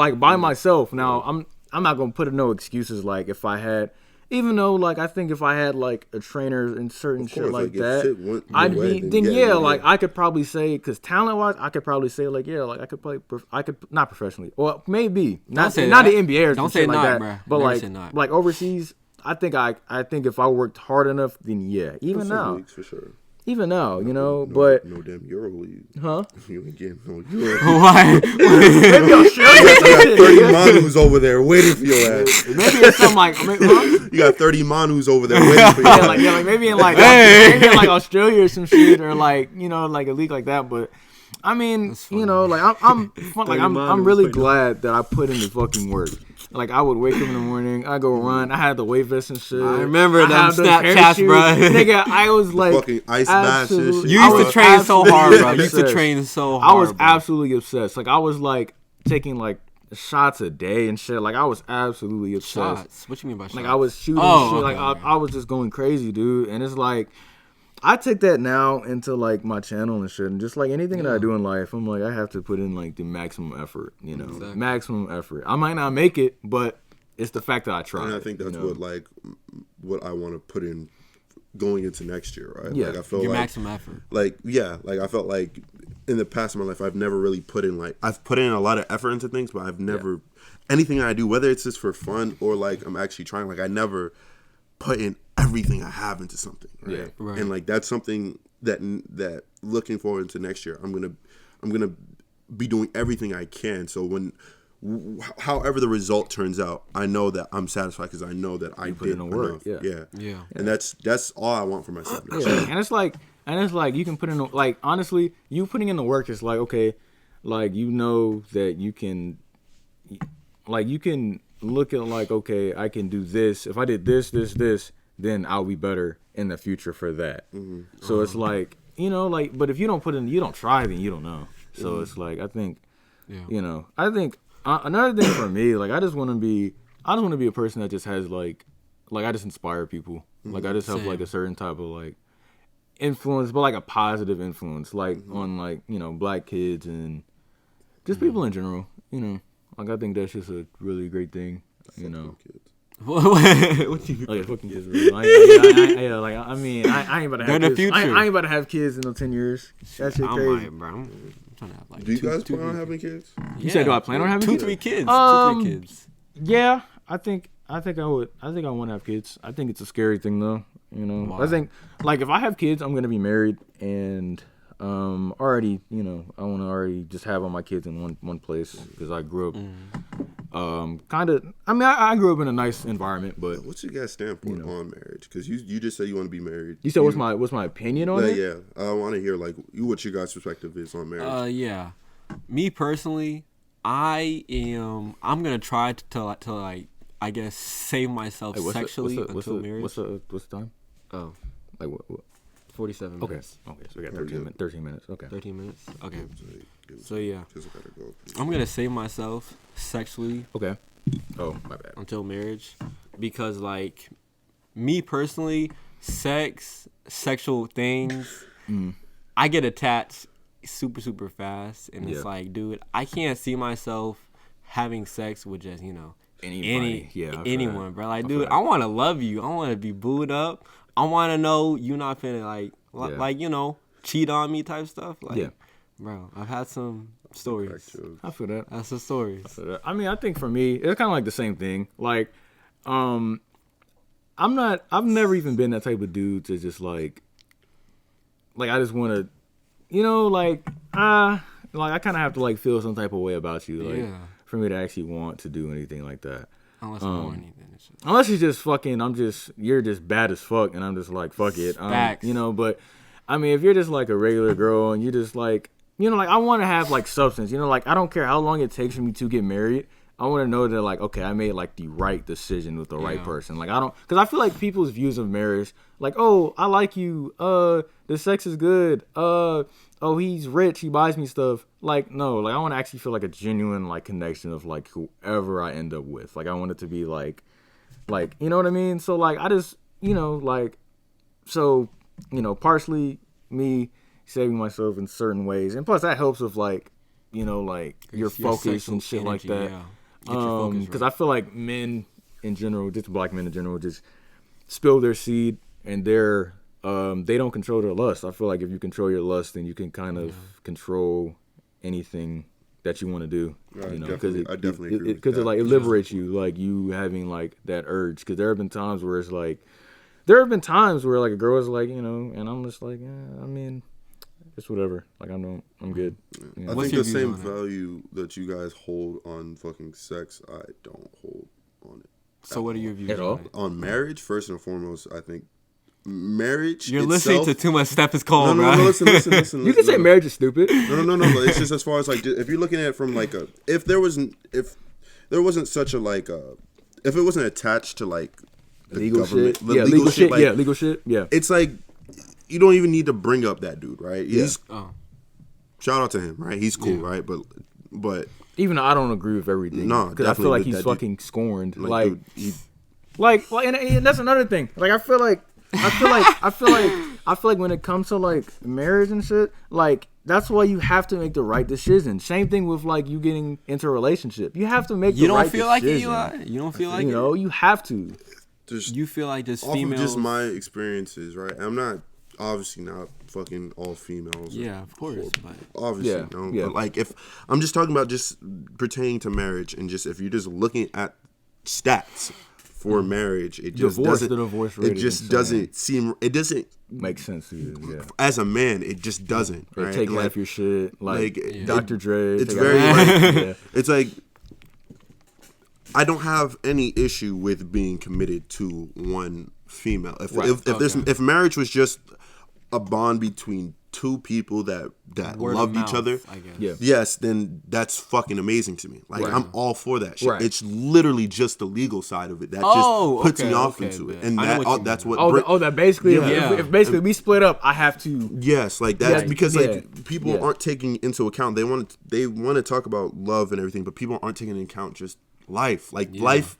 Speaker 3: Now I'm not gonna put in no excuses. Like if I had, even though like I think if I had like a trainer and certain shit like that, I'd be then like I could probably say, because talent wise, I could probably say like I could play. I could not professionally, well maybe not the NBA or
Speaker 2: don't say
Speaker 3: like
Speaker 2: not,
Speaker 3: that,
Speaker 2: bro.
Speaker 3: but
Speaker 2: Never
Speaker 3: like overseas. I think if I worked hard enough, then even now.
Speaker 4: Leagues for sure.
Speaker 3: Even now, but
Speaker 4: no damn Euro League.
Speaker 3: Huh?
Speaker 4: You ain't getting no Euro.
Speaker 2: Why?
Speaker 3: Maybe Australia.
Speaker 4: You got 30 Manus over there waiting for your ass.
Speaker 3: Maybe it's something like
Speaker 4: you got 30 Manus over there waiting for your ass.
Speaker 3: Like maybe in like maybe in like Australia or some shit, or like like a league like that. But I mean, like I'm really glad that I put in the fucking work. Like I would wake up in the morning, I go run. I had the weight vest and shit.
Speaker 2: I remember them Snapchats, bro.
Speaker 3: Nigga, I was like
Speaker 4: fucking ice baths and shit.
Speaker 2: You used to train so hard, bro. You used to train so hard.
Speaker 3: I was absolutely obsessed. Like I was like taking like shots a day and shit. Like I was absolutely obsessed.
Speaker 2: Shots? What you mean by shots?
Speaker 3: Like I was shooting shit.
Speaker 2: Okay,
Speaker 3: like I was just going crazy, dude. And it's like I take that now into like my channel and shit, and just like anything that I do in life, I'm like I have to put in like the maximum effort,
Speaker 2: Exactly.
Speaker 3: maximum effort. I might not make it, but it's the fact that I try.
Speaker 4: And I think that's what I want to put in going into next year, right?
Speaker 3: Yeah,
Speaker 4: like I feel
Speaker 2: your
Speaker 4: like
Speaker 2: maximum effort.
Speaker 4: Like I felt like in the past of my life, I've never really put in I've put in a lot of effort into things, but I've never anything I do, whether it's just for fun or like I'm actually trying, like I never put in everything I have into something, right?
Speaker 3: Yeah,
Speaker 2: right.
Speaker 4: And like that's something that looking forward to next year, I'm gonna be doing everything I can. So however the result turns out, I know that I'm satisfied because I know that I
Speaker 3: put in the work.
Speaker 4: Yeah.
Speaker 2: Yeah.
Speaker 4: And that's all I want for myself next
Speaker 3: Yeah.
Speaker 4: year.
Speaker 3: And it's like you can put in like honestly, you putting in the work is like okay, like that you can look at like okay, I can do this. If I did this, then I'll be better in the future for that. Mm-hmm. So it's like but if you don't put in, you don't try, then you don't know. So it's like I think, I think another thing for me, like I just want to be a person that just has like I just inspire people. Mm-hmm. Like I just have like a certain type of like influence, but like a positive influence, like on like black kids and just people in general. Like I think that's just a really great thing.
Speaker 2: What you?
Speaker 3: Oh yeah, fucking kids. I mean, I ain't about to have kids.
Speaker 2: Future.
Speaker 3: I ain't about to have kids in 10 years. That shit crazy.
Speaker 2: Bro. I'm trying to have like.
Speaker 4: Do you guys plan on having kids?
Speaker 3: You said, do I plan on having kids?
Speaker 2: 2-3 kids. 2-3 kids.
Speaker 3: Yeah, I think I would. I think I want to have kids. I think it's a scary thing though.
Speaker 2: Why?
Speaker 3: I think like if I have kids, I'm gonna be married and already I want to already just have all my kids in one place because I grew up. Kind of. I mean, I grew up in a nice environment, but
Speaker 4: what's your guys' standpoint on marriage? Because you just said you want to be married.
Speaker 3: You said what's my opinion on it?
Speaker 4: Yeah, I want to hear like what your guys' perspective is on marriage.
Speaker 2: Yeah, me personally, I'm gonna try to like I guess save myself sexually until marriage.
Speaker 3: What's the time?
Speaker 2: Oh,
Speaker 3: like what?
Speaker 2: 47 minutes.
Speaker 3: Okay, so we got 13 minutes. Okay.
Speaker 2: 13 minutes. Okay. So yeah, I'm gonna save myself sexually.
Speaker 3: Okay. Oh, my bad.
Speaker 2: Until marriage, because like me personally, sexual things, I get attached super fast, and it's like, dude, I can't see myself having sex with just anyone, bro. Like, dude, I want to love you. I want to be booed up. I want to know you not finna cheat on me type stuff. Like, bro, I've had some stories.
Speaker 3: I feel that.
Speaker 2: That's the stories.
Speaker 3: I mean, I think for me, it's kind of like the same thing. Like, I've never even been that type of dude to just like I just want to, I kind of have to like feel some type of way about you, for me to actually want to do anything like that.
Speaker 2: Unless I'm horny, then it's just...
Speaker 3: Unless you're just fucking, you're just bad as fuck, and I'm just like, fuck it. But, I mean, if you're just like a regular girl, and you're just like, I want to have like substance, I don't care how long it takes for me to get married. I want to know that like, okay, I made like the right decision with the right person. Like, because I feel like people's views of marriage, like, oh, I like you, the sex is good, oh, he's rich, he buys me stuff. Like, no, like I want to actually feel like a genuine like connection of like whoever I end up with. Like, I want it to be like, you know what I mean? So like, I just, partially me saving myself in certain ways, and plus that helps with like, you know, like your focus and shit like that. Because I feel like men in general, just black men in general, just spill their seed and they don't control their lust. I feel like if you control your lust, then you can kind of control anything that you want to do.
Speaker 4: Right,
Speaker 3: you know,
Speaker 4: I definitely agree
Speaker 3: because it liberates you, like you having like that urge. Because there have been times where it's like, like a girl is like, you know, and I'm just like, I mean, it's whatever. Like I'm good. You know?
Speaker 4: I think the same value that you guys hold on fucking sex, I don't hold on it.
Speaker 2: So what are your views
Speaker 3: at all?
Speaker 4: On marriage? First and foremost, I think marriage.
Speaker 2: You're
Speaker 4: itself,
Speaker 2: listening to too much Step is Cold,
Speaker 4: no, listen.
Speaker 3: You can say marriage is stupid.
Speaker 4: No. It's just as far as like, if you're looking at it from like if there wasn't such a like if it wasn't attached to like the
Speaker 3: legal
Speaker 4: government,
Speaker 3: shit. Legal shit. Like, legal shit. Yeah.
Speaker 4: It's like you don't even need to bring up that dude, right? He's shout out to him, right? He's cool, right? But
Speaker 3: even though I don't agree with everything,
Speaker 4: no,
Speaker 3: because I feel like he's fucking scorned.
Speaker 4: Like,
Speaker 3: and that's another thing. Like I feel like when it comes to like marriage and shit, like that's why you have to make the right decision. Same thing with like you getting into a relationship. You have to make the right decision.
Speaker 2: You don't feel like it, Eli? You don't feel like it?
Speaker 3: You know, you have to.
Speaker 2: You feel like just
Speaker 4: off
Speaker 2: females.
Speaker 4: Of just my experiences, right? I'm not obviously not fucking all females.
Speaker 2: Yeah, of course. But
Speaker 4: obviously, no. But like if I'm just talking about just pertaining to marriage and just if you're just looking at stats for marriage, it just doesn't. It just doesn't seem. It doesn't
Speaker 3: make sense to you. Yeah.
Speaker 4: As a man, it just doesn't. Right?
Speaker 3: Take half your shit, like Dr. Dre.
Speaker 4: It's very like it's like. I don't have any issue with being committed to one female. If marriage was just a bond between two people that loved each other, yes, then that's fucking amazing to me. Like I'm all for that shit. Right. It's literally just the legal side of it that just puts me off into it, and that's what.
Speaker 3: That basically, if basically we split up, I have to.
Speaker 4: Yes, like that's because like people aren't taking into account. They want to talk about love and everything, but people aren't taking into account just life. Like life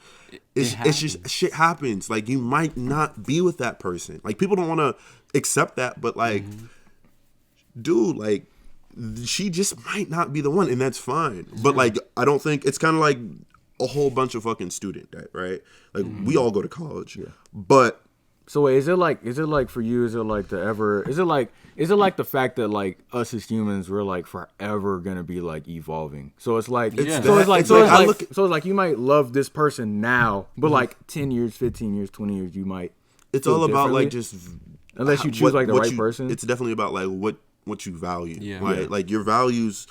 Speaker 4: is it's just shit happens. Like you might not be with that person. Like people don't want to accept that, but like dude, like she just might not be the one, and that's fine. But like I don't think it's kind of like a whole bunch of fucking student, right? Like we all go to college, but
Speaker 3: so wait, is it like for you? Is it like the fact that like us as humans we're like forever gonna be like evolving? So it's like it's like you might love this person now, but like 10 years, 15 years, 20 years, you might.
Speaker 4: It's all about like just
Speaker 3: unless you choose like the right person.
Speaker 4: It's definitely about like what you value, right? Like your values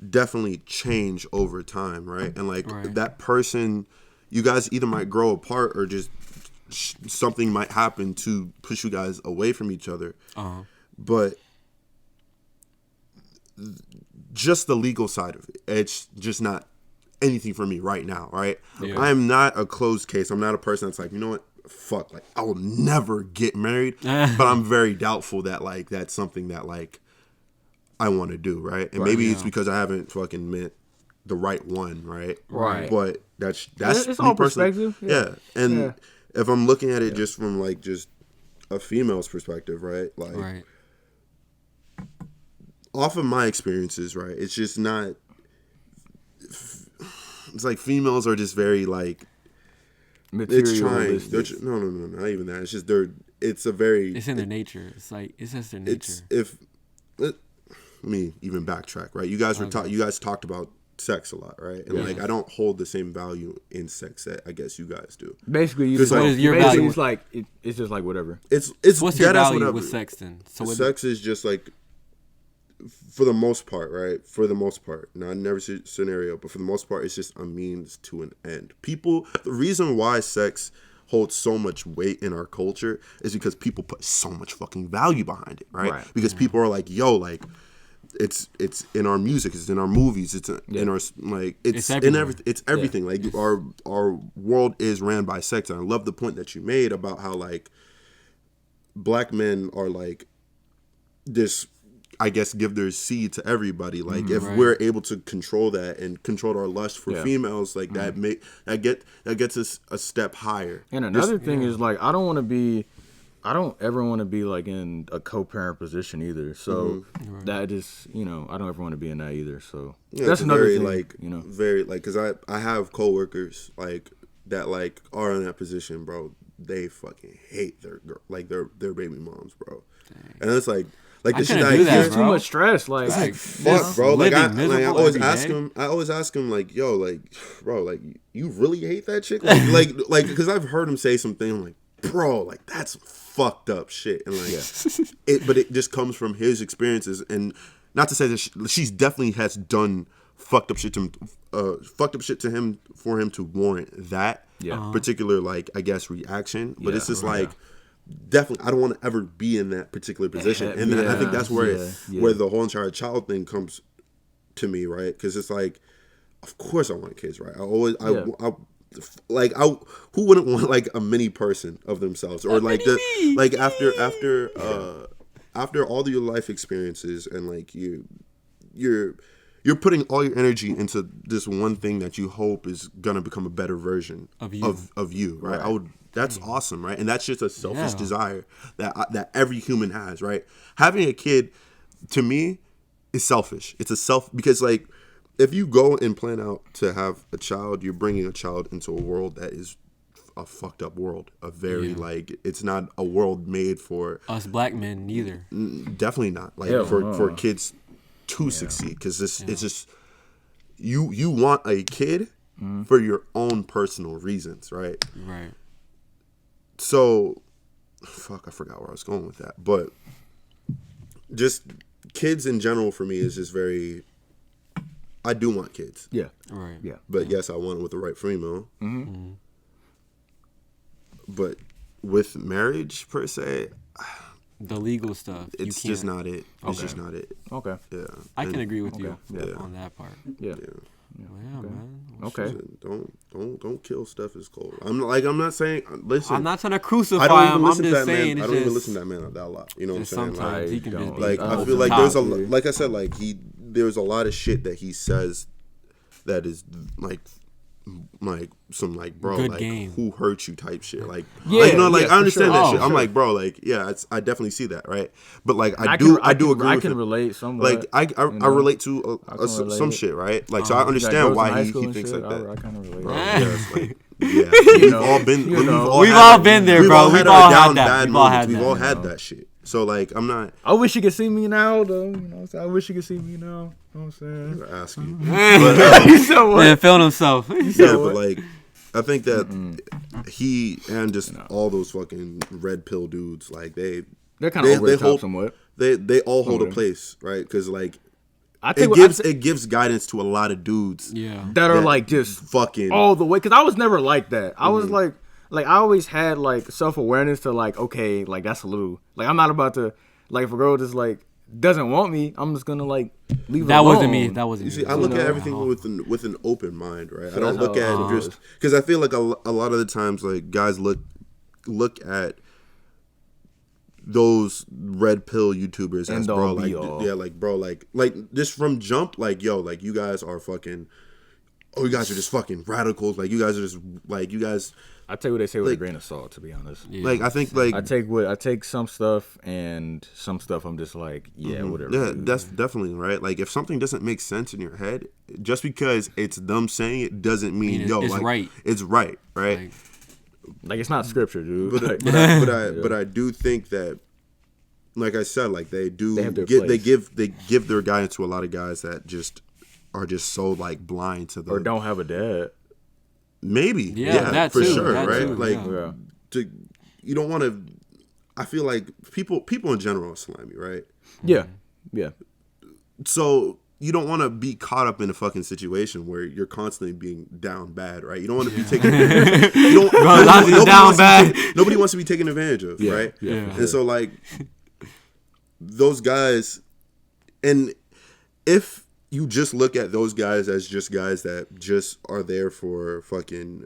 Speaker 4: definitely change over time, right? And like that person, you guys either might grow apart or just something might happen to push you guys away from each other. But just the legal side of it, it's just not anything for me right now, right? I'm not a closed case. I'm not a person that's like, you know what, fuck, like I will never get married. But I'm very doubtful that like that's something that like I want to do, right? And maybe it's because I haven't fucking met the right one, right? But that's
Speaker 3: it's all perspective.
Speaker 4: And if I'm looking at it just from like just a female's perspective, right? Like off of my experiences, right? It's just not. It's like females are just very like. It's trying. No, not even that. It's just it's a very.
Speaker 2: It's in their nature. It's like it's just their nature.
Speaker 4: Let me even backtrack, right? You guys You guys talked about sex a lot, right? And like I don't hold the same value in sex that I guess you guys do.
Speaker 3: Basically, what is your value? It's like it's just like whatever.
Speaker 4: It's
Speaker 2: what's your value with sex then?
Speaker 4: So sex is just like, for the most part, right? For the most part, not in every scenario, but for the most part, it's just a means to an end. The reason why sex holds so much weight in our culture is because people put so much fucking value behind it, right? Because people are like, yo, like. It's in our music, it's in our movies, it's in our like it's in everything. It's everything. Like our world is ran by sex, and I love the point that you made about how like black men are like this. I guess give their seed to everybody. Like if we're able to control that and control our lust for females, like that gets us a step higher.
Speaker 3: And another thing is like I don't want to be I don't ever want to be like in a co-parent position either. So that just, I don't ever want to be in that either. So that's another
Speaker 4: very,
Speaker 3: thing,
Speaker 4: like, very like, because I have coworkers like that like are in that position, bro. They fucking hate their baby moms, bro. Dang. And it's like the shit I hear,
Speaker 3: too much stress. Like,
Speaker 4: it's like fuck, bro. Like I always ask him, like, yo, like, bro, like you really hate that chick, like, because I've heard him say something. I'm like, bro, like that's fucked up shit, and like, but it just comes from his experiences, and not to say that she's definitely has done fucked up shit to him for him to warrant that particular, like, I guess, reaction. But it's just like, definitely, I don't want to ever be in that particular position, and I think that's where where the whole entire child thing comes to me, right? Because it's like, of course I want kids, right? Who wouldn't want like a mini person of themselves, or like after all of your life experiences, and like you're putting all your energy into this one thing that you hope is gonna become a better version of you, right? That's awesome, right? And that's just a selfish desire that every human has, right? Having a kid, to me, is selfish. It's because like, if you go and plan out to have a child, you're bringing a child into a world that is a fucked up world. A very like, it's not a world made for
Speaker 2: us black men neither.
Speaker 4: Definitely not. Like for kids to succeed, because it's just you want a kid for your own personal reasons, right?
Speaker 2: Right.
Speaker 4: So, fuck, I forgot where I was going with that, but just kids in general for me is just very. I do want kids.
Speaker 3: Yeah.
Speaker 2: Right.
Speaker 3: Yeah.
Speaker 4: But yes, I want it with the right female. But with marriage per se,
Speaker 2: the legal stuff,
Speaker 4: it's just not it. It's just not it.
Speaker 3: Okay.
Speaker 4: Yeah.
Speaker 2: I can agree with you
Speaker 4: Yeah.
Speaker 2: on that part.
Speaker 3: Yeah.
Speaker 2: Well, man.
Speaker 3: Okay.
Speaker 4: Don't kill Steph is cold. I'm not saying. Listen,
Speaker 2: I'm not trying to crucify him. I'm just saying.
Speaker 4: I don't even listen to that man that a lot. You know what I'm saying?
Speaker 2: Sometimes he can just be
Speaker 4: like, I feel like there's like I said, like there's a lot of shit that he says that is like some like, bro,
Speaker 2: good
Speaker 4: like
Speaker 2: game.
Speaker 4: Who hurt you type shit, like,
Speaker 3: yeah,
Speaker 4: like, you know, like I understand that shit.
Speaker 3: Sure.
Speaker 4: I'm like, bro, like, yeah, I definitely see that, right? But like I do agree.
Speaker 3: I
Speaker 4: with
Speaker 3: can
Speaker 4: it.
Speaker 3: relate somewhat.
Speaker 4: Like I relate to some shit, right? Like, so I understand why he thinks like that.
Speaker 3: I kind of relate.
Speaker 4: Bro, like, we've all been. We've
Speaker 2: all been there, bro. We've all had that.
Speaker 4: We've all had that shit. So like, I'm not.
Speaker 3: I wish you could see me now, though. You know what I'm saying? I wish you could see me now. You know what I'm saying?
Speaker 4: I ask you.
Speaker 2: Man, feeling himself.
Speaker 4: Yeah, but like, I think that he and just all those fucking red pill dudes, like they're
Speaker 3: kind of over the top somewhat.
Speaker 4: They all hold a place, right? Because like, it gives guidance to a lot of dudes,
Speaker 3: that are like just
Speaker 4: fucking
Speaker 3: all the way. Because I was never like that. I was like I always had like self-awareness to like, okay, like that's a little, like I'm not about to, like if a girl just like doesn't want me, I'm just gonna like leave her alone.
Speaker 2: That wasn't me.
Speaker 4: You see, I look at everything with an open mind, right? I don't look at just because I feel like a lot of the times like guys look at those red pill YouTubers as bro, like bro, like just from jump, like yo, like you guys are fucking, you guys are just fucking radicals, like you guys are just like you guys.
Speaker 3: I take what they say with a grain of salt, to be honest.
Speaker 4: Yeah. Like I think like
Speaker 3: I take some stuff, and some stuff I'm just like, whatever.
Speaker 4: Yeah, that's definitely right. Like if something doesn't make sense in your head, just because it's them saying it doesn't mean
Speaker 2: it's
Speaker 4: like,
Speaker 2: right.
Speaker 4: It's right, right?
Speaker 3: Like it's not scripture, dude.
Speaker 4: But I do think that, like I said, like they give their guidance to a lot of guys that just are just so like blind to the
Speaker 3: or don't have a dad.
Speaker 4: Maybe,
Speaker 2: that
Speaker 4: for
Speaker 2: too,
Speaker 4: sure,
Speaker 2: that
Speaker 4: right?
Speaker 2: Too,
Speaker 4: like, you don't want to. I feel like people in general are slimy, right?
Speaker 3: Yeah.
Speaker 4: So you don't want to be caught up in a fucking situation where you're constantly being down bad, right? You don't want to be taken. Nobody wants to be taken advantage of, right?
Speaker 3: Yeah.
Speaker 4: And so like those guys, and if you just look at those guys as just guys that just are there for fucking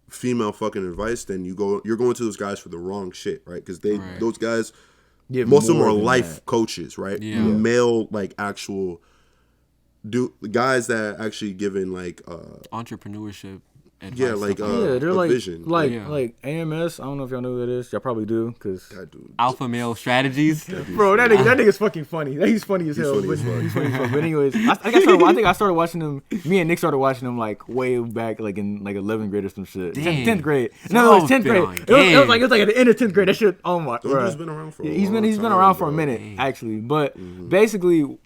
Speaker 4: female fucking advice, then you're going to those guys for the wrong shit, right? Because those guys, most of them are life coaches, right?
Speaker 2: Yeah.
Speaker 4: Male, like actual guys that actually giving like
Speaker 2: entrepreneurship advice.
Speaker 4: Yeah, like
Speaker 3: they're
Speaker 4: a
Speaker 3: like
Speaker 4: vision.
Speaker 3: like AMS. I don't know if y'all know who that is. Y'all probably do, cause
Speaker 2: Alpha male strategies.
Speaker 3: bro, that nigga's fucking funny. He's funny as hell. He's funny as fuck. But anyways, I think I started watching him. Me and Nick started watching him like way back, like in like 11th grade or some shit. 10th grade. No, it was 10th grade. It was like at the end of 10th grade. That shit. Oh my.
Speaker 4: He's been around for a
Speaker 3: he's
Speaker 4: long
Speaker 3: been
Speaker 4: time,
Speaker 3: around for a
Speaker 4: bro.
Speaker 3: minute actually. But basically,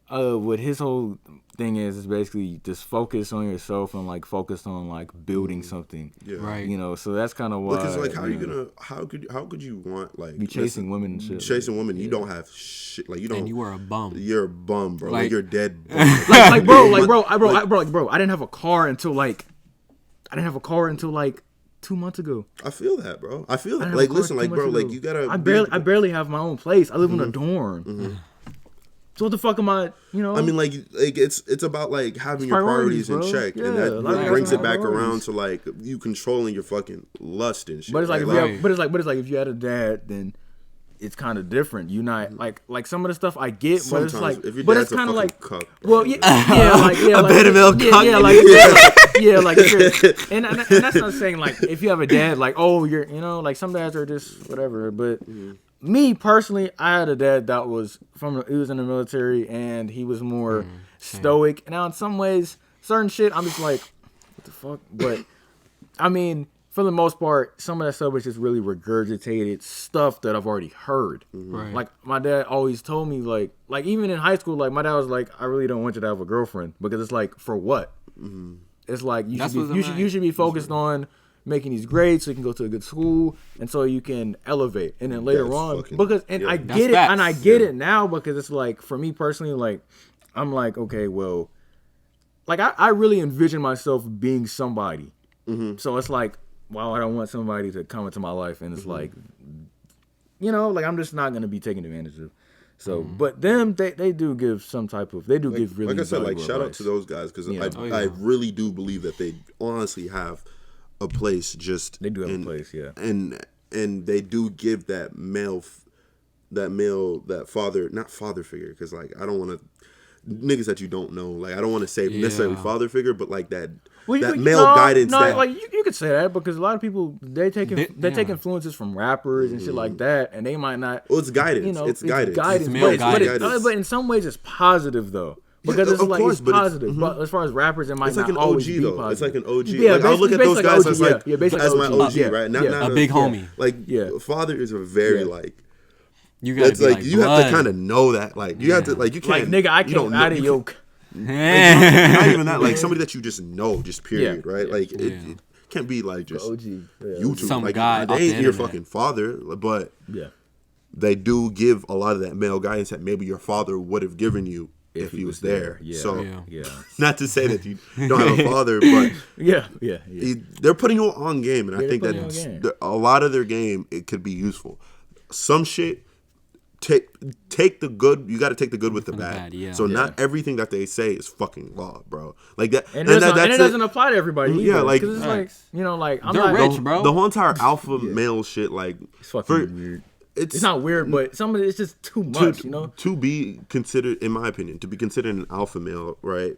Speaker 3: what his whole thing is basically just focus on yourself and like focus on like building something.
Speaker 4: Yeah.
Speaker 2: Right.
Speaker 3: You know, so that's kind of why.
Speaker 4: Because like, how could you want like
Speaker 3: be chasing women and shit?
Speaker 4: Chasing women, you don't have shit. Like you don't.
Speaker 2: And you were a bum.
Speaker 4: You're a bum, bro.
Speaker 2: Like-
Speaker 4: Like you're dead. Bum.
Speaker 3: bro, I didn't have a car until like 2 months ago.
Speaker 4: I feel that, bro. I feel that.
Speaker 3: didn't
Speaker 4: Like,
Speaker 3: have a car
Speaker 4: listen,
Speaker 3: 2
Speaker 4: like, bro,
Speaker 3: months
Speaker 4: like
Speaker 3: ago.
Speaker 4: you gotta.
Speaker 3: I barely have my own place. I live in a dorm. So what the fuck am I? You know.
Speaker 4: I mean, like it's about like having your priorities in
Speaker 3: bro.
Speaker 4: check,
Speaker 3: Yeah,
Speaker 4: and that
Speaker 3: like,
Speaker 4: brings
Speaker 3: that's
Speaker 4: it back
Speaker 3: priorities.
Speaker 4: around to like you controlling your fucking lust and shit.
Speaker 3: But it's like,
Speaker 4: right?
Speaker 3: if you have, but it's like if you had a dad, then it's kind of different. You not like some of the stuff I get, but it's
Speaker 4: Sometimes,
Speaker 3: like,
Speaker 4: if your
Speaker 3: but
Speaker 4: dad's
Speaker 3: it's
Speaker 4: a
Speaker 3: kind of
Speaker 4: fucking
Speaker 3: like,
Speaker 4: cuck, bro,
Speaker 3: well, yeah, like
Speaker 2: beta male cuck.
Speaker 3: like, and that's not saying like if you have a dad, like oh you're, you know, like some dads are just whatever. But me personally, I had a dad that was he was in the military and he was more stoic. Now in some ways, certain shit I'm just like, what the fuck, but I mean. For the most part, some of that stuff is just really regurgitated stuff that I've already heard.
Speaker 2: Right.
Speaker 3: Like my dad always told me, like even in high school, like my dad was like, "I really don't want you to have a girlfriend because it's like for what? It's like you should be focused on making these grades so you can go to a good school and so you can elevate, and then later on I get it, and I get it now because it's like for me personally, like I'm like okay, well, like I really envision myself being somebody, so it's like. Wow, I don't want somebody to come into my life and it's like, you know, like I'm just not gonna be taken advantage of. So, but them, they do give some type of, give really.
Speaker 4: Like I said, like shout out
Speaker 3: advice.
Speaker 4: to those guys because I really do believe that they honestly have a place. Just
Speaker 3: They do have a place, yeah.
Speaker 4: And they do give that father, not father figure, because like I don't want to. Niggas that you don't know, like I don't want to say necessarily father figure, but like that male guidance.
Speaker 3: No,
Speaker 4: that,
Speaker 3: like you could say that because a lot of people they take influences from rappers and shit like that, and they might not.
Speaker 4: Well, it's guidance.
Speaker 3: You know,
Speaker 4: it's guidance.
Speaker 2: It's male guidance.
Speaker 3: But in some ways, it's positive though. Because
Speaker 4: Yeah,
Speaker 3: it's
Speaker 4: of
Speaker 3: like
Speaker 4: course,
Speaker 3: it's
Speaker 4: but
Speaker 3: positive, but as far as rappers, it might
Speaker 4: It's like
Speaker 3: not
Speaker 4: an
Speaker 3: always
Speaker 4: OG
Speaker 3: be
Speaker 4: though.
Speaker 3: positive.
Speaker 4: It's like an OG.
Speaker 3: Yeah,
Speaker 4: like, I look at those
Speaker 3: basically
Speaker 4: guys
Speaker 3: OG,
Speaker 4: as like
Speaker 3: basically
Speaker 4: as my OG,
Speaker 3: yeah,
Speaker 4: right?
Speaker 3: yeah.
Speaker 2: A big homie.
Speaker 4: Like father is a very like.
Speaker 2: You gotta
Speaker 4: It's
Speaker 2: be
Speaker 4: like you have
Speaker 2: blood.
Speaker 4: to kind of know that. Like you have to like you
Speaker 3: Like
Speaker 4: can't.
Speaker 3: nigga, I
Speaker 4: you don't
Speaker 3: came
Speaker 4: know-
Speaker 3: out of
Speaker 4: you
Speaker 3: yoke.
Speaker 4: not even that. Like somebody that you just know, just period, right? Like it can't be like just
Speaker 3: OG. Yeah.
Speaker 4: YouTube.
Speaker 2: Some
Speaker 4: like
Speaker 2: guy off
Speaker 4: they
Speaker 2: the
Speaker 4: ain't your
Speaker 2: internet.
Speaker 4: fucking father, but
Speaker 3: Yeah.
Speaker 4: they do give a lot of that male guidance that maybe your father would have given you if he was there.
Speaker 3: Yeah.
Speaker 4: So
Speaker 3: Yeah.
Speaker 4: not to say that you don't have a father, but
Speaker 3: Yeah.
Speaker 4: they're putting you on game, and I
Speaker 3: Yeah,
Speaker 4: think
Speaker 3: they're
Speaker 4: that
Speaker 3: putting you on game.
Speaker 4: a lot of their game it could be useful. Some shit. Take the good. You got to take the good with the bad.
Speaker 2: yeah.
Speaker 4: So not everything that they say is fucking law, bro. Like that,
Speaker 3: And it doesn't apply to everybody.
Speaker 4: Yeah,
Speaker 3: either,
Speaker 4: like-
Speaker 3: 'cause it's like you know, like I'm
Speaker 2: They're
Speaker 3: not
Speaker 2: rich, bro.
Speaker 4: The whole entire alpha male shit, like
Speaker 3: It's fucking weird.
Speaker 4: It's
Speaker 3: not weird, but some of it's just too much, you know.
Speaker 4: to be considered, in my opinion, to be considered an alpha male, right?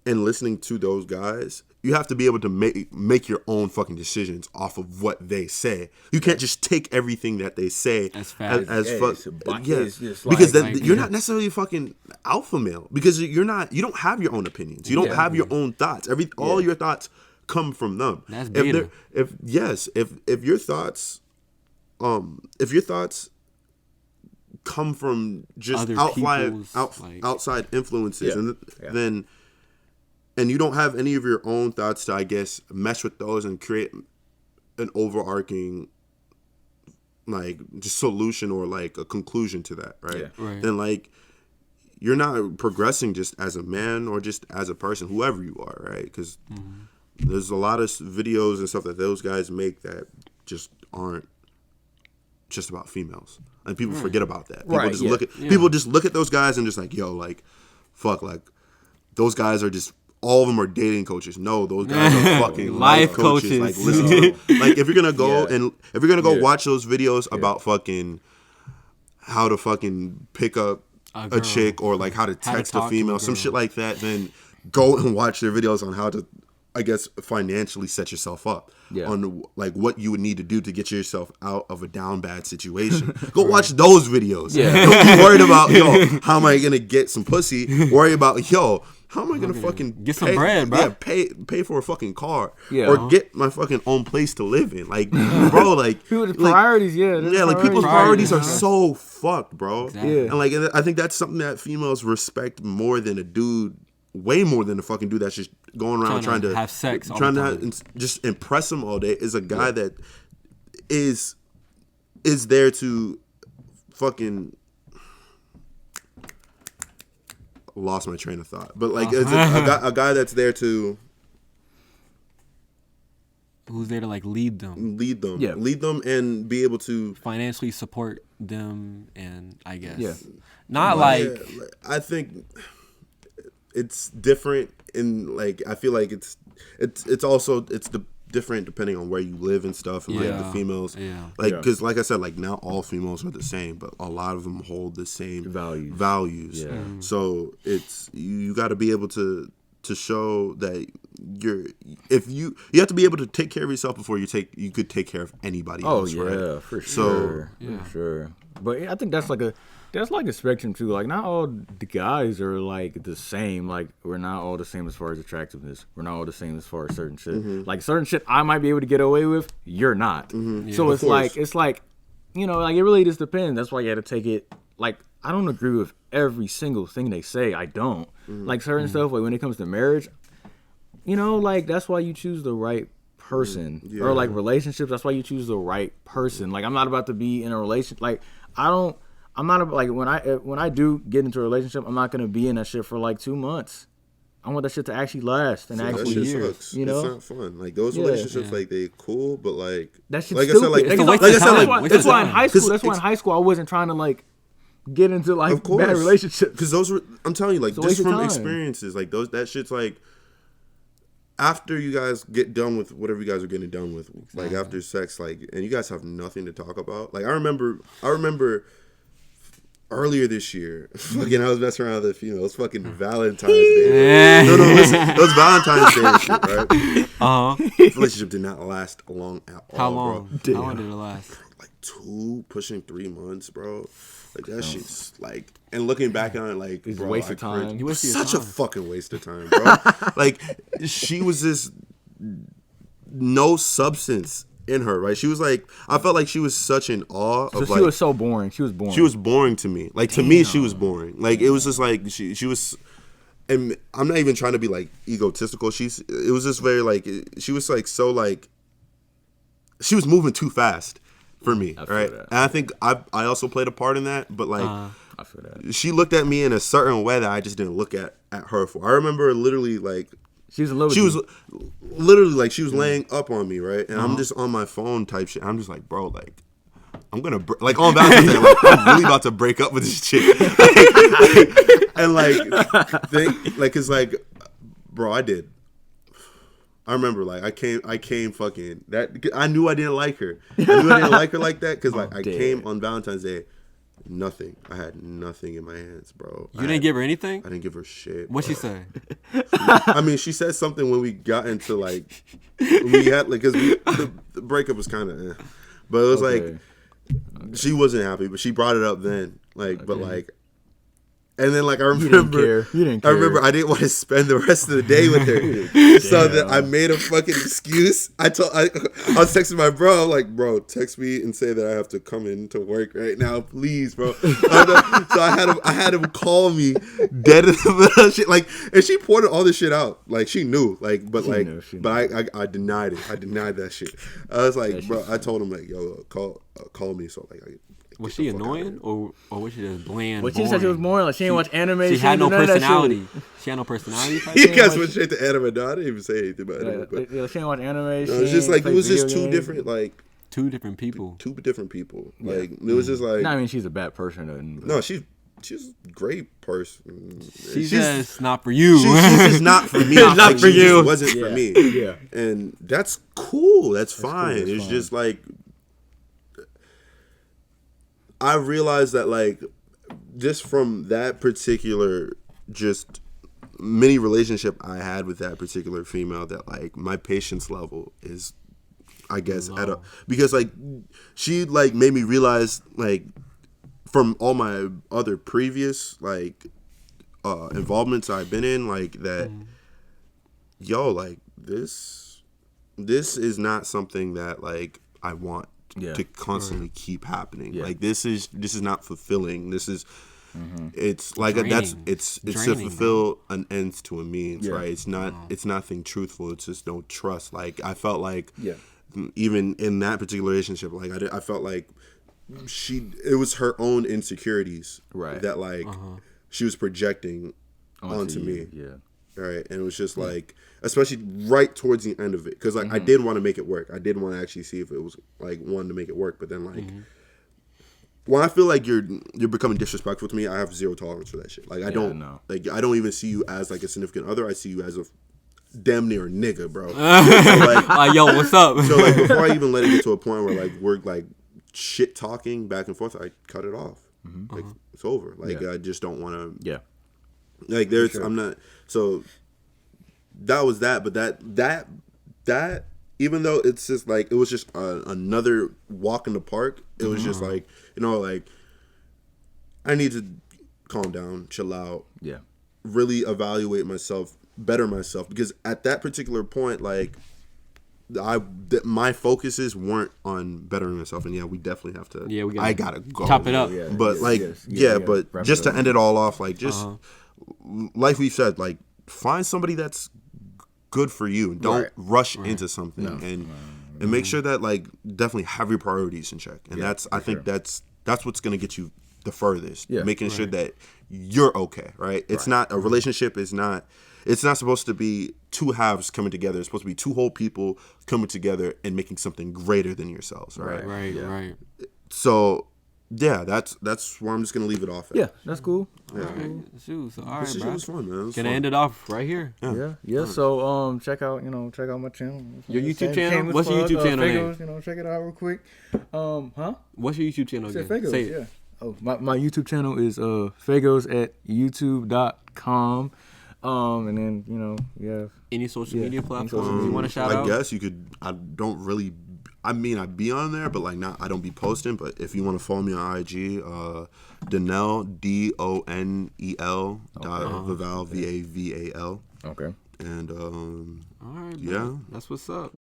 Speaker 4: And listening to those guys, you have to be able to make your own fucking decisions off of what they say. You can't just take everything that they say
Speaker 2: As fact.
Speaker 4: as
Speaker 3: Yeah,
Speaker 4: fuck.
Speaker 3: it's a
Speaker 4: Yeah,
Speaker 3: it's just
Speaker 4: because
Speaker 3: like-
Speaker 4: then you're not necessarily a fucking alpha male because you don't have your own opinions. You don't have your own thoughts. All your thoughts come from them.
Speaker 2: That's
Speaker 4: if
Speaker 2: beta.
Speaker 4: if your thoughts come from just
Speaker 2: Other people's, like-
Speaker 4: outside influences,
Speaker 3: Yeah.
Speaker 4: and then you don't have any of your own thoughts to, I guess, mesh with those and create an overarching like just solution or like a conclusion to that, right?
Speaker 3: Yeah.
Speaker 2: Right.
Speaker 4: Then like you're not progressing just as a man or just as a person, whoever you are, right? Because there's a lot of videos and stuff that those guys make that just aren't just about females, and people forget about that. People people just look at those guys and just like, yo, like, fuck, like those guys are just. All of them are dating coaches. No, those guys are fucking life coaches. Like, listen to them. Like, if you're gonna go watch those videos about fucking how to fucking pick up a chick or like how to text a
Speaker 2: talk to
Speaker 4: female,
Speaker 2: a
Speaker 4: some
Speaker 2: girl.
Speaker 4: shit like that, then go and watch their videos on how to, I guess, financially set yourself up on like what you would need to do to get yourself out of a down bad situation. Go watch those videos. Yeah. Don't be worried about, how am I going to get some pussy? Worry about, how am I going to fucking
Speaker 2: get some bread, bro?
Speaker 4: Yeah, pay for a fucking car or get my fucking own place to live in. Like, bro, like
Speaker 3: people's priorities,
Speaker 4: like people's priorities are so fucked, bro.
Speaker 2: Exactly.
Speaker 4: And like, I think that's something that females respect more than a dude. Way more than a fucking dude that's just going around trying to
Speaker 2: have sex,
Speaker 4: trying to just impress him all day. Is a guy that is there to fucking lost my train of thought. But like, it's a guy that's there to
Speaker 2: who's there to like lead them,
Speaker 4: lead them, and be able to
Speaker 2: financially support them, and I guess
Speaker 4: I think. It's different in like I feel like it's different depending on where you live and stuff and like the females because like I said, like not all females are the same, but a lot of them hold the same values. So it's you got to be able to show that you have to be able to take care of yourself before you could take care of anybody else. Right?
Speaker 3: For sure. For sure. But I think that's like a spectrum too. Like not all the guys are like the same. Like we're not all the same as far as attractiveness. We're not all the same as far as certain shit. Like certain shit I might be able to get away with, you're not. So it's like like it really just depends. That's why you had to take it. Like I don't agree with every single thing they say. I don't like certain stuff. Like when it comes to marriage, like that's why you choose the right person or like relationships. That's why you choose the right person. Like I'm not about to be in a relationship. Like I'm not like when I do get into a relationship, I'm not gonna be in that shit for like 2 months. I want that shit to actually last and actually years.
Speaker 4: Sucks. It's not fun. Like those relationships, like they cool, but like
Speaker 3: that shit's
Speaker 4: like
Speaker 3: stupid.
Speaker 4: I said,
Speaker 3: that's why in high school. That's why in high school I wasn't trying to like get into like bad relationships.
Speaker 4: Because those were, I'm telling you, like just from experiences, like that shit's like. After you guys get done with whatever you guys are getting done with, like after sex, like, and you guys have nothing to talk about. Like I remember earlier this year, fucking, I was messing around with a female. It was fucking Valentine's Day. No, listen, it was Valentine's Day and shit, right? The relationship did not last long at all.
Speaker 2: How long?
Speaker 4: Bro.
Speaker 2: How long did it last?
Speaker 4: Like 2, pushing 3 months, bro. Like that shit's like, and looking back on it, like,
Speaker 3: it's a waste of time.
Speaker 4: It was such a fucking waste of time, bro. Like she was this no substance in her, right? She was like, I felt like she was such in awe of
Speaker 3: she was so boring. She was boring.
Speaker 4: She was boring to me. Like to me, she was boring. Like it was just like she was, and I'm not even trying to be like egotistical. It was just very like she was like so like she was moving too fast for me, right? That. And I think I also played a part in that, but like
Speaker 3: I feel that
Speaker 4: she looked at me in a certain way that I just didn't look at her for. I remember literally like. She was literally like she was laying up on me, right? And I'm just on my phone type shit. I'm just like, bro, like I'm gonna like on Valentine's Day, like I'm really about to break up with this chick. And like it's like, bro, I did. I remember like I came fucking that. I knew I didn't like her. I knew I didn't like her like that because like I came on Valentine's Day. Nothing. I had nothing in my hands, bro.
Speaker 2: You didn't give her anything?
Speaker 4: I didn't give her shit.
Speaker 2: What'd she say?
Speaker 4: I mean, she said something when we got into like we had like because the breakup was kind of, but it was like she wasn't happy, but she brought it up then, like, but like. And then, like, I remember, I remember I didn't want to spend the rest of the day with her, so that I made a fucking excuse. I was texting my bro, I'm like, bro, text me and say that I have to come into work right now, please, bro. So I had him call me dead in the middle of shit, like, and she pointed all this shit out, like she knew, like, but like, I denied it. I denied that shit. I was like, bro, I told him like, yo, call me, so like.
Speaker 2: Was she annoying or was she just bland?
Speaker 3: Well, she said she was boring. Like she didn't watch anime.
Speaker 2: She had no personality. She had no personality.
Speaker 4: You guys went straight to anime. No, I didn't even say anything about anime. But
Speaker 3: she didn't watch anime.
Speaker 4: It was just like it was just two different
Speaker 2: people.
Speaker 4: Like it was just like.
Speaker 3: No, I mean she's a bad person.
Speaker 4: No, she's a great person.
Speaker 2: She's just not for you.
Speaker 4: She's just not for me.
Speaker 2: Not for you.
Speaker 4: It wasn't for me.
Speaker 3: Yeah,
Speaker 4: and that's cool. That's fine. Cool, it's just like. I realized that like just from that particular just many relationship I had with that particular female that like my patience level is, I guess, because like she like made me realize like from all my other previous like involvements I've been in, like that, yo, like this is not something that like I want to constantly keep happening. Like this is not fulfilling. This is it's like
Speaker 2: draining.
Speaker 4: It's
Speaker 2: draining,
Speaker 4: to fulfill an ends to a means, right? It's not
Speaker 2: Wow.
Speaker 4: it's nothing truthful. It's just no trust. Like I felt like even in that particular relationship, like I felt like it was her own insecurities that like she was projecting onto me. Right, and it was just like, especially right towards the end of it, because like I did want to make it work. I did want to actually see if it was like wanting to make it work, but then like when I feel like you're becoming disrespectful to me, I have zero tolerance for that shit. Like I don't even see you as like a significant other. I see you as a damn near nigga, bro. So, like,
Speaker 2: yo, what's up?
Speaker 4: So like before I even let it get to a point where like we're like shit talking back and forth, I cut it off. Like it's over. Like I just don't want to. Like there's I'm not so that was that, but that even though it's just like it was just another walk in the park, it was just like, you know, like I need to calm down, chill out, really evaluate myself, better myself, because at that particular point, like my focuses weren't on bettering myself, and we definitely have to. I gotta go.
Speaker 2: Chop it up.
Speaker 4: But but just to end it all off, like just like we said, like find somebody that's good for you, and don't rush into something, and make sure that like definitely have your priorities in check, and I think that's what's gonna get you the furthest. Making sure that you're okay, right? It's not a relationship. It's not supposed to be two halves coming together. It's supposed to be two whole people coming together and making something greater than yourselves, right?
Speaker 2: Right.
Speaker 4: So, that's where I'm just gonna leave it off at.
Speaker 3: Yeah, that's cool.
Speaker 2: All right. Shoot, so, all right,
Speaker 4: This shit
Speaker 2: bro.
Speaker 4: was fun, man.
Speaker 2: Gonna end it off right here.
Speaker 3: Yeah. So check out my channel.
Speaker 2: Your YouTube channel? What's your YouTube channel name?
Speaker 3: You know, check it out real quick.
Speaker 2: What's your YouTube channel again?
Speaker 3: Fagos,
Speaker 2: Say it.
Speaker 3: Oh, my YouTube channel is Fagos at youtube.com. And then, you know, we have
Speaker 2: any social media platforms you want to shout out?
Speaker 4: I guess you could. I don't really. I mean, I be on there, but like not. I don't be posting. But if you want to follow me on IG, Donel DONEL Vaval VAVAL.
Speaker 3: Okay.
Speaker 4: And
Speaker 2: all right, man. That's what's up.